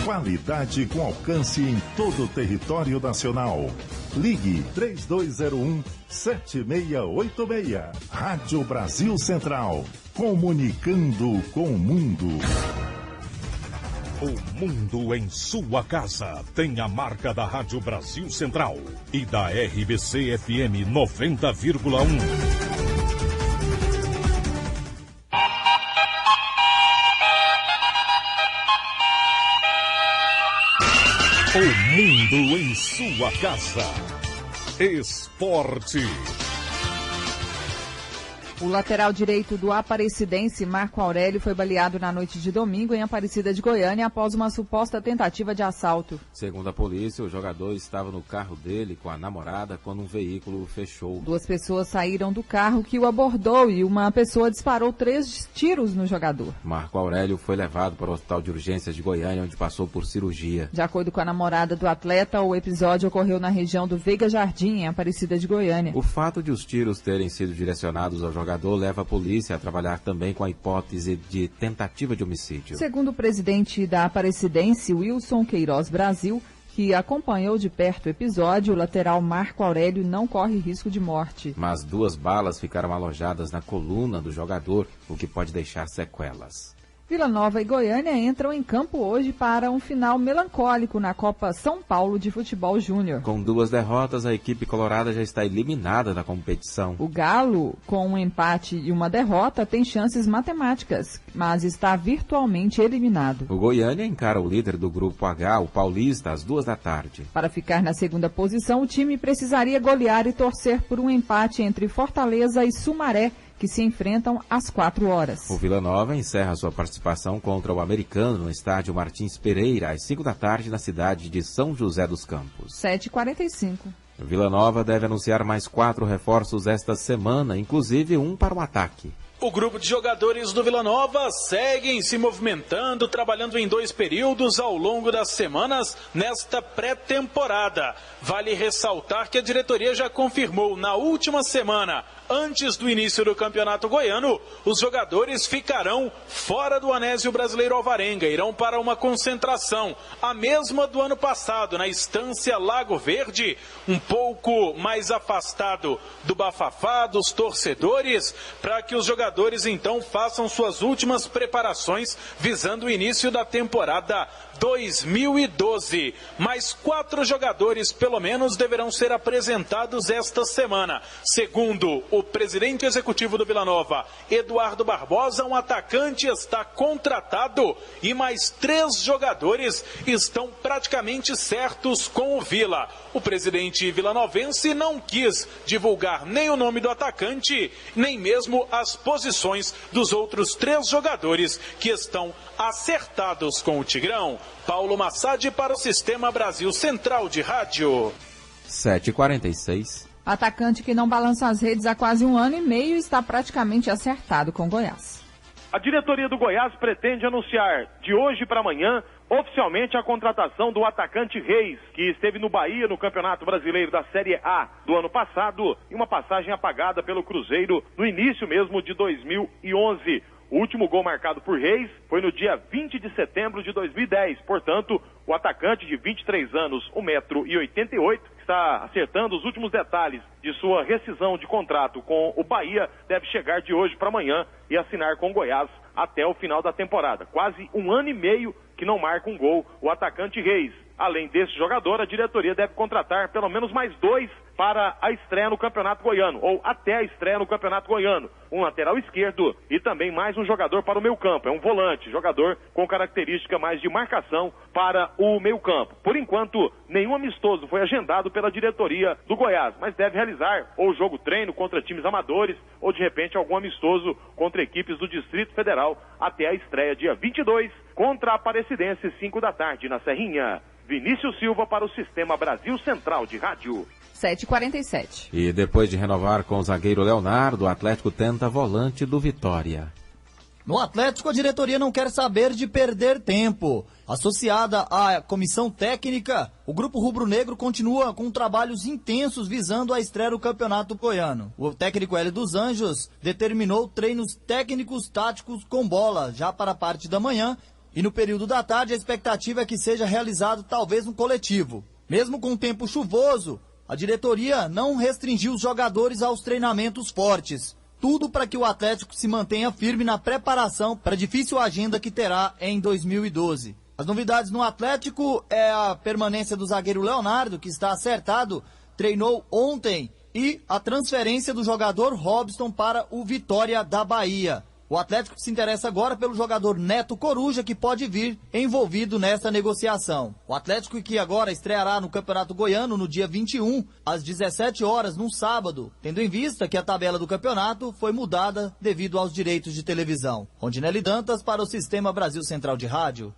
Qualidade com alcance em todo o território nacional. Ligue 3201-7686. Rádio Brasil Central, comunicando com o mundo. O Mundo em Sua Casa tem a marca da Rádio Brasil Central e da RBC FM 90,1. O Mundo em Sua Casa. Esporte. O lateral direito do Aparecidense, Marco Aurélio, foi baleado na noite de domingo em Aparecida de Goiânia após uma suposta tentativa de assalto. Segundo a polícia, o jogador estava no carro dele com a namorada quando um veículo fechou. 2 pessoas saíram do carro que o abordou e uma pessoa disparou 3 tiros no jogador. Marco Aurélio foi levado para o Hospital de Urgências de Goiânia, onde passou por cirurgia. De acordo com a namorada do atleta, o episódio ocorreu na região do Veiga Jardim, em Aparecida de Goiânia. O fato de os tiros terem sido direcionados ao jogador leva a polícia a trabalhar também com a hipótese de tentativa de homicídio. Segundo o presidente da Aparecidense, Wilson Queiroz Brasil, que acompanhou de perto o episódio, o lateral Marco Aurélio não corre risco de morte. Mas 2 balas ficaram alojadas na coluna do jogador, o que pode deixar sequelas. Vila Nova e Goiânia entram em campo hoje para um final melancólico na Copa São Paulo de Futebol Júnior. Com 2 derrotas, a equipe colorada já está eliminada da competição. O Galo, com um empate e uma derrota, tem chances matemáticas, mas está virtualmente eliminado. O Goiânia encara o líder do Grupo H, o Paulista, às 2 da tarde. Para ficar na segunda posição, o time precisaria golear e torcer por um empate entre Fortaleza e Sumaré, que se enfrentam às 4 horas. O Vila Nova encerra sua participação contra o Americano no estádio Martins Pereira, às 5 da tarde, na cidade de São José dos Campos. 7h45. O Vila Nova deve anunciar mais 4 reforços esta semana, inclusive um para o ataque. O grupo de jogadores do Vila Nova seguem se movimentando, trabalhando em 2 períodos ao longo das semanas nesta pré-temporada. Vale ressaltar que a diretoria já confirmou na última semana, antes do início do Campeonato Goiano, os jogadores ficarão fora do Anésio Brasileiro Alvarenga, irão para uma concentração, a mesma do ano passado, na Estância Lago Verde, um pouco mais afastado do bafafá, dos torcedores, para que os jogadores então façam suas últimas preparações visando o início da temporada 2012. Mais 4 jogadores, pelo menos, deverão ser apresentados esta semana. Segundo o presidente executivo do Vila Nova, Eduardo Barbosa, um atacante está contratado e mais 3 jogadores estão praticamente certos com o Vila. O presidente vilanovense não quis divulgar nem o nome do atacante, nem mesmo as posições dos outros 3 jogadores que estão acertados com o Tigrão. Paulo Massad para o Sistema Brasil Central de Rádio. 7h46. Atacante que não balança as redes há quase 1 ano e meio está praticamente acertado com Goiás. A diretoria do Goiás pretende anunciar de hoje para amanhã oficialmente a contratação do atacante Reis, que esteve no Bahia no Campeonato Brasileiro da Série A do ano passado e uma passagem apagada pelo Cruzeiro no início mesmo de 2011. O último gol marcado por Reis foi no dia 20 de setembro de 2010. Portanto, o atacante de 23 anos, 1,88 m, está acertando os últimos detalhes de sua rescisão de contrato com o Bahia, deve chegar de hoje para amanhã e assinar com o Goiás até o final da temporada. Quase 1 ano e meio que não marca um gol o atacante Reis. Além desse jogador, a diretoria deve contratar pelo menos mais 2 para a estreia no Campeonato Goiano, ou até a estreia no Campeonato Goiano. Um lateral esquerdo e também mais um jogador para o meio campo. É um volante, jogador com característica mais de marcação para o meio campo. Por enquanto, nenhum amistoso foi agendado pela diretoria do Goiás, mas deve realizar ou jogo treino contra times amadores, ou de repente algum amistoso contra equipes do Distrito Federal até a estreia dia 22 contra a Aparecidense, 5 da tarde na Serrinha. Vinícius Silva para o Sistema Brasil Central de Rádio. 7h47. E depois de renovar com o zagueiro Leonardo, o Atlético tenta volante do Vitória. No Atlético, a diretoria não quer saber de perder tempo. Associada à comissão técnica, o grupo rubro-negro continua com trabalhos intensos visando a estreia do Campeonato Goiano. O técnico Hélio dos Anjos determinou treinos técnicos táticos com bola já para a parte da manhã. E no período da tarde, a expectativa é que seja realizado talvez um coletivo. Mesmo com o tempo chuvoso, a diretoria não restringiu os jogadores aos treinamentos fortes. Tudo para que o Atlético se mantenha firme na preparação para a difícil agenda que terá em 2012. As novidades no Atlético é a permanência do zagueiro Leonardo, que está acertado, treinou ontem, e a transferência do jogador Robson para o Vitória da Bahia. O Atlético se interessa agora pelo jogador Neto Coruja, que pode vir envolvido nessa negociação. O Atlético que agora estreará no Campeonato Goiano no dia 21, às 17 horas, num sábado, tendo em vista que a tabela do campeonato foi mudada devido aos direitos de televisão. Rondinelli Dantas para o Sistema Brasil Central de Rádio.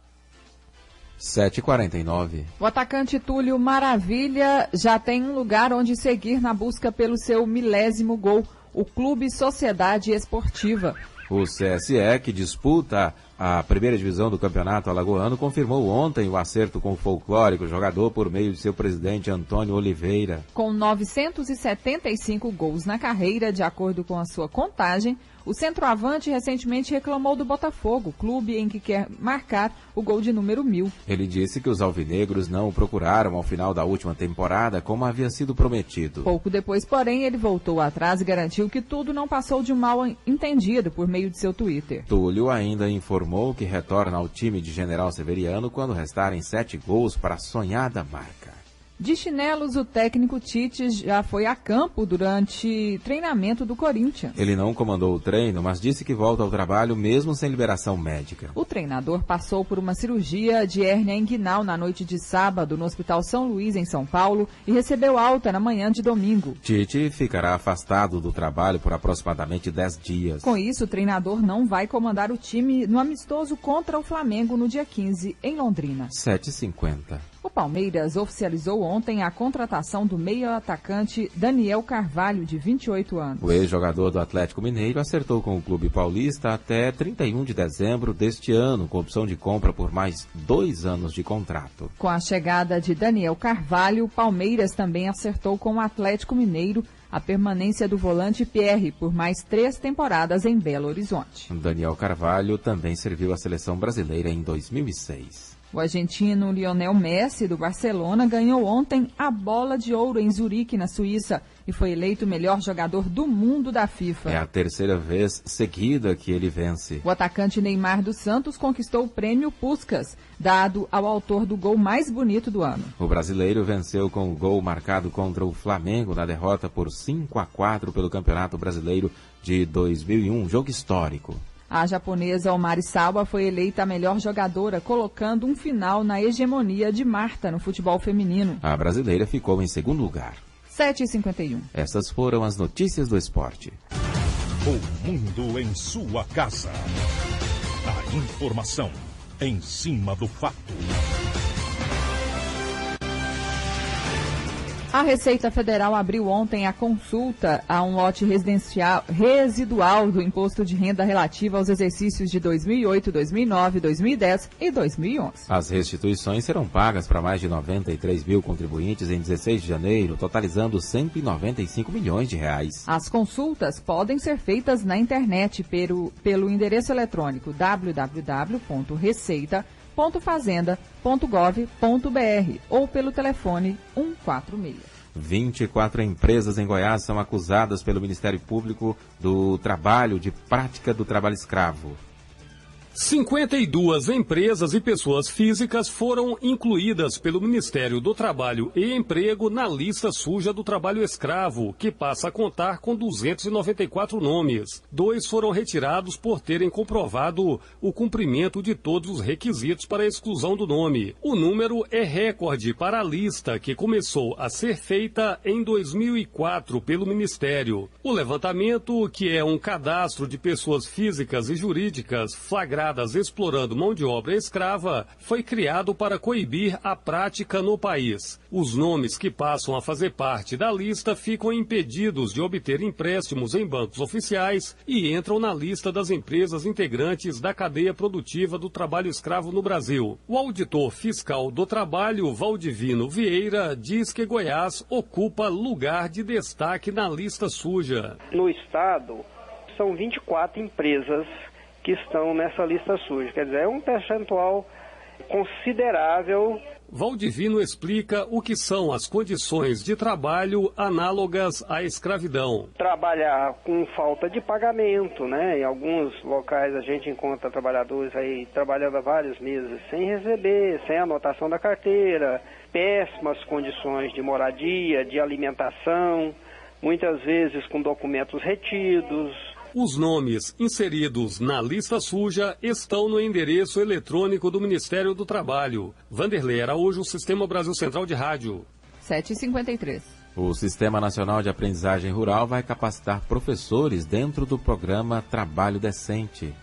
7h49. O atacante Túlio Maravilha já tem um lugar onde seguir na busca pelo seu 1000º gol, o Clube Sociedade Esportiva. O CSE, que disputa a primeira divisão do Campeonato Alagoano, confirmou ontem o acerto com o folclórico jogador por meio de seu presidente Antônio Oliveira. Com 975 gols na carreira, de acordo com a sua contagem, o centroavante recentemente reclamou do Botafogo, clube em que quer marcar o gol de número 1000. Ele disse que os alvinegros não o procuraram ao final da última temporada, como havia sido prometido. Pouco depois, porém, ele voltou atrás e garantiu que tudo não passou de um mal entendido por meio de seu Twitter. Túlio ainda informou que retorna ao time de General Severiano quando restarem 7 gols para a sonhada marca. De chinelos, o técnico Tite já foi a campo durante treinamento do Corinthians. Ele não comandou o treino, mas disse que volta ao trabalho mesmo sem liberação médica. O treinador passou por uma cirurgia de hérnia inguinal na noite de sábado no Hospital São Luís, em São Paulo, e recebeu alta na manhã de domingo. Tite ficará afastado do trabalho por aproximadamente 10 dias. Com isso, o treinador não vai comandar o time no amistoso contra o Flamengo no dia 15, em Londrina. 7h50. O Palmeiras oficializou ontem a contratação do meio-atacante Daniel Carvalho, de 28 anos. O ex-jogador do Atlético Mineiro acertou com o clube paulista até 31 de dezembro deste ano, com opção de compra por mais 2 anos de contrato. Com a chegada de Daniel Carvalho, o Palmeiras também acertou com o Atlético Mineiro a permanência do volante Pierre por mais 3 temporadas em Belo Horizonte. Daniel Carvalho também serviu à seleção brasileira em 2006. O argentino Lionel Messi, do Barcelona, ganhou ontem a Bola de Ouro em Zurique, na Suíça, e foi eleito o melhor jogador do mundo da FIFA. É a terceira vez seguida que ele vence. O atacante Neymar dos Santos conquistou o prêmio Puskás, dado ao autor do gol mais bonito do ano. O brasileiro venceu com o gol marcado contra o Flamengo na derrota por 5-4 pelo Campeonato Brasileiro de 2001, jogo histórico. A japonesa Omari Sawa foi eleita a melhor jogadora, colocando um final na hegemonia de Marta no futebol feminino. A brasileira ficou em segundo lugar. 7h51. Essas foram as notícias do esporte. O mundo em sua casa. A informação em cima do fato. A Receita Federal abriu ontem a consulta a um lote residual do imposto de renda relativo aos exercícios de 2008, 2009, 2010 e 2011. As restituições serão pagas para mais de 93 mil contribuintes em 16 de janeiro, totalizando 195 milhões de reais. As consultas podem ser feitas na internet pelo endereço eletrônico www.receita.fazenda.gov.br ou pelo telefone 146. 24 empresas em Goiás são acusadas pelo Ministério Público do Trabalho de prática do trabalho escravo. 52 empresas e pessoas físicas foram incluídas pelo Ministério do Trabalho e Emprego na lista suja do trabalho escravo, que passa a contar com 294 nomes. 2 foram retirados por terem comprovado o cumprimento de todos os requisitos para a exclusão do nome. O número é recorde para a lista, que começou a ser feita em 2004 pelo Ministério. O levantamento, que é um cadastro de pessoas físicas e jurídicas flagradas explorando mão de obra escrava, foi criado para coibir a prática no país. Os nomes que passam a fazer parte da lista ficam impedidos de obter empréstimos em bancos oficiais e entram na lista das empresas integrantes da cadeia produtiva do trabalho escravo no Brasil. O auditor fiscal do trabalho, Valdivino Vieira, diz que Goiás ocupa lugar de destaque na lista suja. No estado, são 24 empresas que estão nessa lista suja. Quer dizer, é um percentual considerável. Valdivino explica o que são as condições de trabalho análogas à escravidão. Trabalhar com falta de pagamento, né? Em alguns locais a gente encontra trabalhadores aí trabalhando há vários meses sem receber, sem anotação da carteira, péssimas condições de moradia, de alimentação, muitas vezes com documentos retidos. Os nomes inseridos na lista suja estão no endereço eletrônico do Ministério do Trabalho. Vanderlei Araújo, Sistema Brasil Central de Rádio. 7h53. O Sistema Nacional de Aprendizagem Rural vai capacitar professores dentro do programa Trabalho Decente.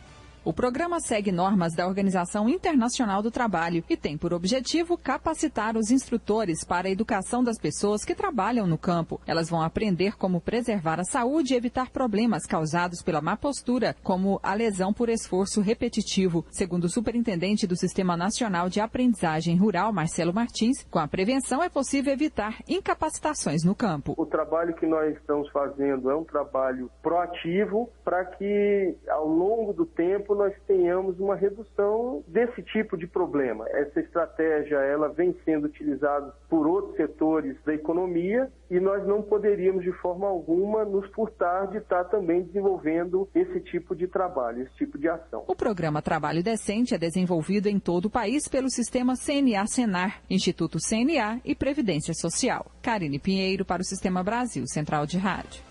O programa segue normas da Organização Internacional do Trabalho e tem por objetivo capacitar os instrutores para a educação das pessoas que trabalham no campo. Elas vão aprender como preservar a saúde e evitar problemas causados pela má postura, como a lesão por esforço repetitivo. Segundo o superintendente do Sistema Nacional de Aprendizagem Rural, Marcelo Martins, com a prevenção é possível evitar incapacitações no campo. O trabalho que nós estamos fazendo é um trabalho proativo para que, ao longo do tempo, nós tenhamos uma redução desse tipo de problema. Essa estratégia, ela vem sendo utilizada por outros setores da economia e nós não poderíamos, de forma alguma, nos furtar de estar também desenvolvendo esse tipo de trabalho, esse tipo de ação. O programa Trabalho Decente é desenvolvido em todo o país pelo sistema CNA-Senar, Instituto CNA e Previdência Social. Karine Pinheiro para o Sistema Brasil Central de Rádio.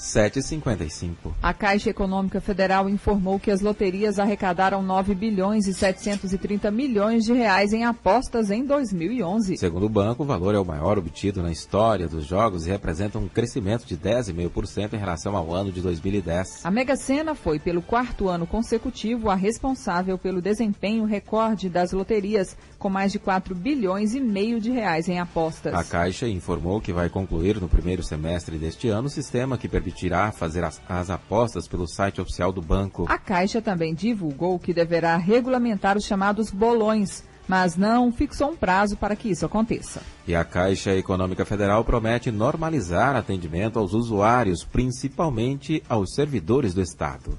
7h55. A Caixa Econômica Federal informou que as loterias arrecadaram 9 bilhões e 730 milhões de reais em apostas em 2011. Segundo o banco, o valor é o maior obtido na história dos jogos e representa um crescimento de 10,5% em relação ao ano de 2010. A Mega Sena foi, pelo 4º ano consecutivo, a responsável pelo desempenho recorde das loterias, com mais de 4 bilhões e meio de reais em apostas. A Caixa informou que vai concluir no primeiro semestre deste ano o sistema que permitirá fazer as apostas pelo site oficial do banco. A Caixa também divulgou que deverá regulamentar os chamados bolões, mas não fixou um prazo para que isso aconteça. E a Caixa Econômica Federal promete normalizar atendimento aos usuários, principalmente aos servidores do Estado.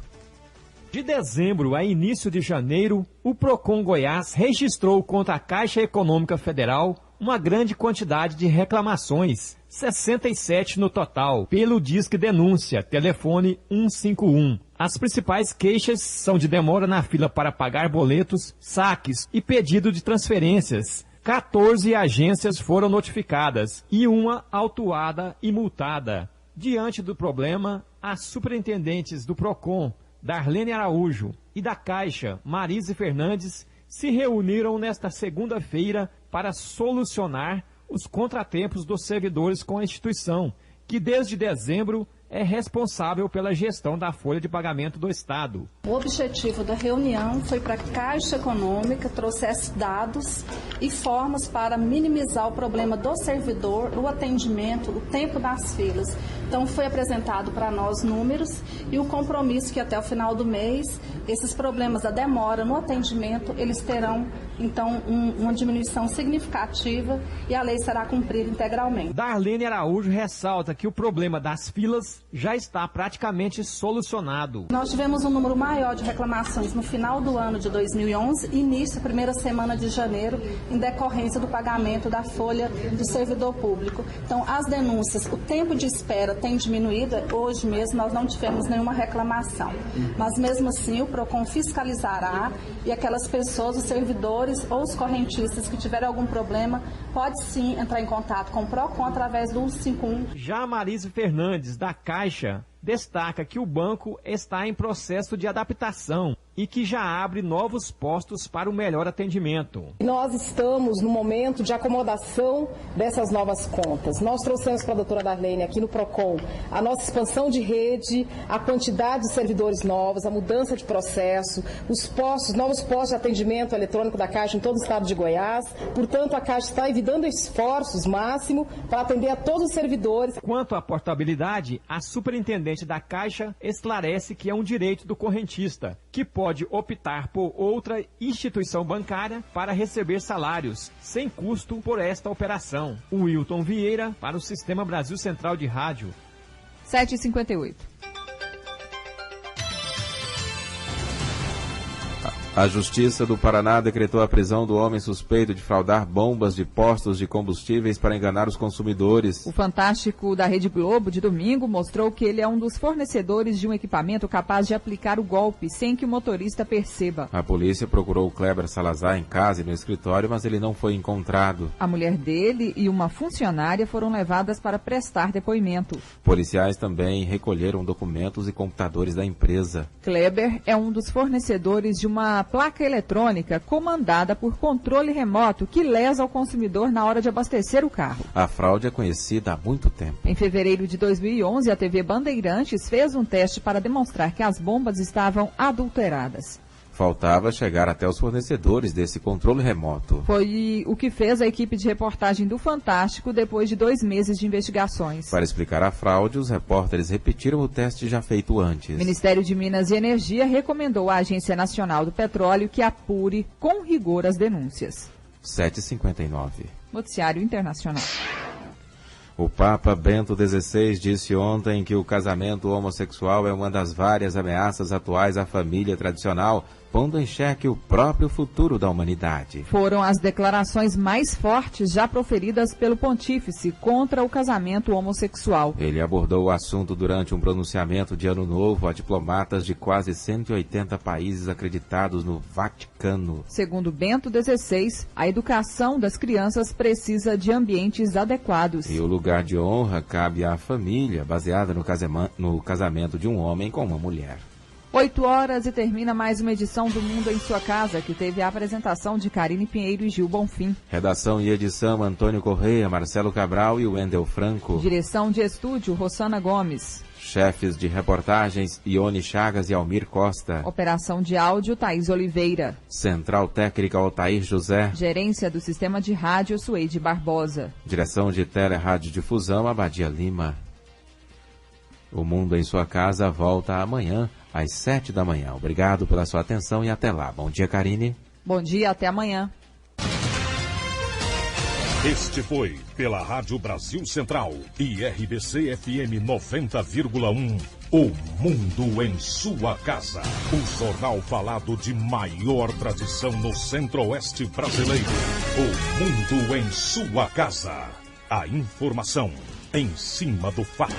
De dezembro a início de janeiro, o Procon Goiás registrou contra a Caixa Econômica Federal uma grande quantidade de reclamações, 67 no total, pelo Disque Denúncia, telefone 151. As principais queixas são de demora na fila para pagar boletos, saques e pedido de transferências. 14 agências foram notificadas e uma autuada e multada. Diante do problema, as superintendentes do Procon, Darlene Araújo, e da Caixa, Marise Fernandes, se reuniram nesta segunda-feira para solucionar os contratempos dos servidores com a instituição, que desde dezembro é responsável pela gestão da folha de pagamento do Estado. O objetivo da reunião foi para que a Caixa Econômica trouxesse dados e formas para minimizar o problema do servidor, o atendimento, o tempo das filas. Então foi apresentado para nós números e o compromisso que até o final do mês, esses problemas da demora no atendimento, eles terão então uma diminuição significativa e a lei será cumprida integralmente. Darlene Araújo ressalta que o problema das filas já está praticamente solucionado. Nós tivemos um número maior de reclamações no final do ano de 2011 e início, primeira semana de janeiro, em decorrência do pagamento da folha do servidor público. Então, as denúncias, o tempo de espera tem diminuído. Hoje mesmo nós não tivemos nenhuma reclamação. Mas mesmo assim, o Procon fiscalizará e aquelas pessoas, os servidores ou os correntistas que tiverem algum problema, pode sim entrar em contato com o Procon através do 151. Já a Marise Fernandes, da Caixa, destaca que o banco está em processo de adaptação e que já abre novos postos para o melhor atendimento. Nós estamos no momento de acomodação dessas novas contas. Nós trouxemos para a doutora Darlene aqui no Procon a nossa expansão de rede, a quantidade de servidores novos, a mudança de processo, os postos, novos postos de atendimento eletrônico da Caixa em todo o estado de Goiás. Portanto, a Caixa está evitando esforços máximo para atender a todos os servidores. Quanto à portabilidade, a superintendente da Caixa esclarece que é um direito do correntista, que pode optar por outra instituição bancária para receber salários, sem custo por esta operação. O Wilton Vieira, para o Sistema Brasil Central de Rádio. 7h58. A Justiça do Paraná decretou a prisão do homem suspeito de fraudar bombas de postos de combustíveis para enganar os consumidores. O Fantástico da Rede Globo, de domingo, mostrou que ele é um dos fornecedores de um equipamento capaz de aplicar o golpe sem que o motorista perceba. A polícia procurou o Kleber Salazar em casa e no escritório, mas ele não foi encontrado. A mulher dele e uma funcionária foram levadas para prestar depoimento. Policiais também recolheram documentos e computadores da empresa. Kleber é um dos fornecedores de uma placa eletrônica comandada por controle remoto que lesa o consumidor na hora de abastecer o carro. A fraude é conhecida há muito tempo. Em fevereiro de 2011, a TV Bandeirantes fez um teste para demonstrar que as bombas estavam adulteradas. Faltava chegar até os fornecedores desse controle remoto. Foi o que fez a equipe de reportagem do Fantástico depois de 2 meses de investigações. Para explicar a fraude, os repórteres repetiram o teste já feito antes. O Ministério de Minas e Energia recomendou à Agência Nacional do Petróleo que apure com rigor as denúncias. 7h59. Noticiário Internacional. O Papa Bento XVI disse ontem que o casamento homossexual é uma das várias ameaças atuais à família tradicional, pondo em xeque o próprio futuro da humanidade. Foram as declarações mais fortes já proferidas pelo pontífice contra o casamento homossexual. Ele abordou o assunto durante um pronunciamento de Ano Novo a diplomatas de quase 180 países acreditados no Vaticano. Segundo Bento XVI, a educação das crianças precisa de ambientes adequados. E o lugar de honra cabe à família, baseada no casamento de um homem com uma mulher. 8 horas e termina mais uma edição do Mundo em Sua Casa, que teve a apresentação de Karine Pinheiro e Gil Bonfim. Redação e edição Antônio Correia, Marcelo Cabral e Wendel Franco. Direção de estúdio Rossana Gomes. Chefes de reportagens Ione Chagas e Almir Costa. Operação de áudio Thaís Oliveira. Central técnica Altair José. Gerência do sistema de rádio Suede Barbosa. Direção de Tele-Rádio-Difusão Abadia Lima. O Mundo em Sua Casa volta amanhã às 7 da manhã. Obrigado pela sua atenção e até lá. Bom dia, Karine. Bom dia, até amanhã. Este foi, pela Rádio Brasil Central e RBC FM 90,1, O Mundo em Sua Casa. O jornal falado de maior tradição no Centro-Oeste brasileiro. O Mundo em Sua Casa. A informação em cima do fato.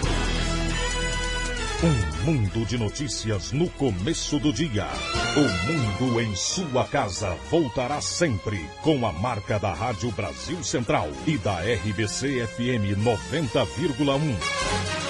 Um mundo de notícias no começo do dia. O Mundo em Sua Casa voltará sempre com a marca da Rádio Brasil Central e da RBC FM 90,1.